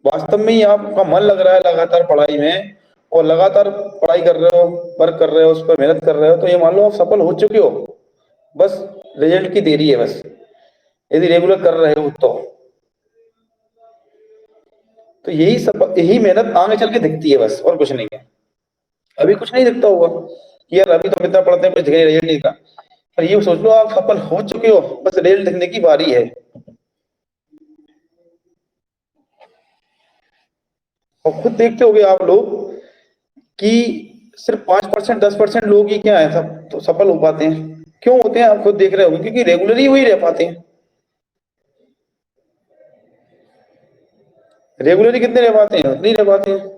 वास्तव में ही आपका मन लग रहा है लगातार पढ़ाई में, और लगातार पढ़ाई कर रहे हो, वर्क कर रहे हो, उस पर मेहनत कर रहे हो, तो ये मान लो आप सफल हो चुके हो, बस रिजल्ट की देरी है बस, यदि रेगुलर कर रहे हो तो यही सब, यही मेहनत आगे चल के दिखती है बस, और कुछ नहीं है। अभी कुछ नहीं दिखता होगा कि यार अभी तो हम इतना पढ़ते हैं, कुछ दिखाई रिजल्ट नहीं दिखा, पर ये सोच लो आप सफल हो चुके हो, बस रिजल्ट दिखने की बारी है। और खुद देखते होगे आप लोग कि सिर्फ 5%, 10% लोग ही क्या है सब तो सफल हो पाते हैं। क्यों होते हैं आप खुद देख रहे होगे, क्योंकि रेगुलर ही वही रह पाते हैं। रेगुलर ही कितने रह पाते हैं, नहीं रह पाते हैं।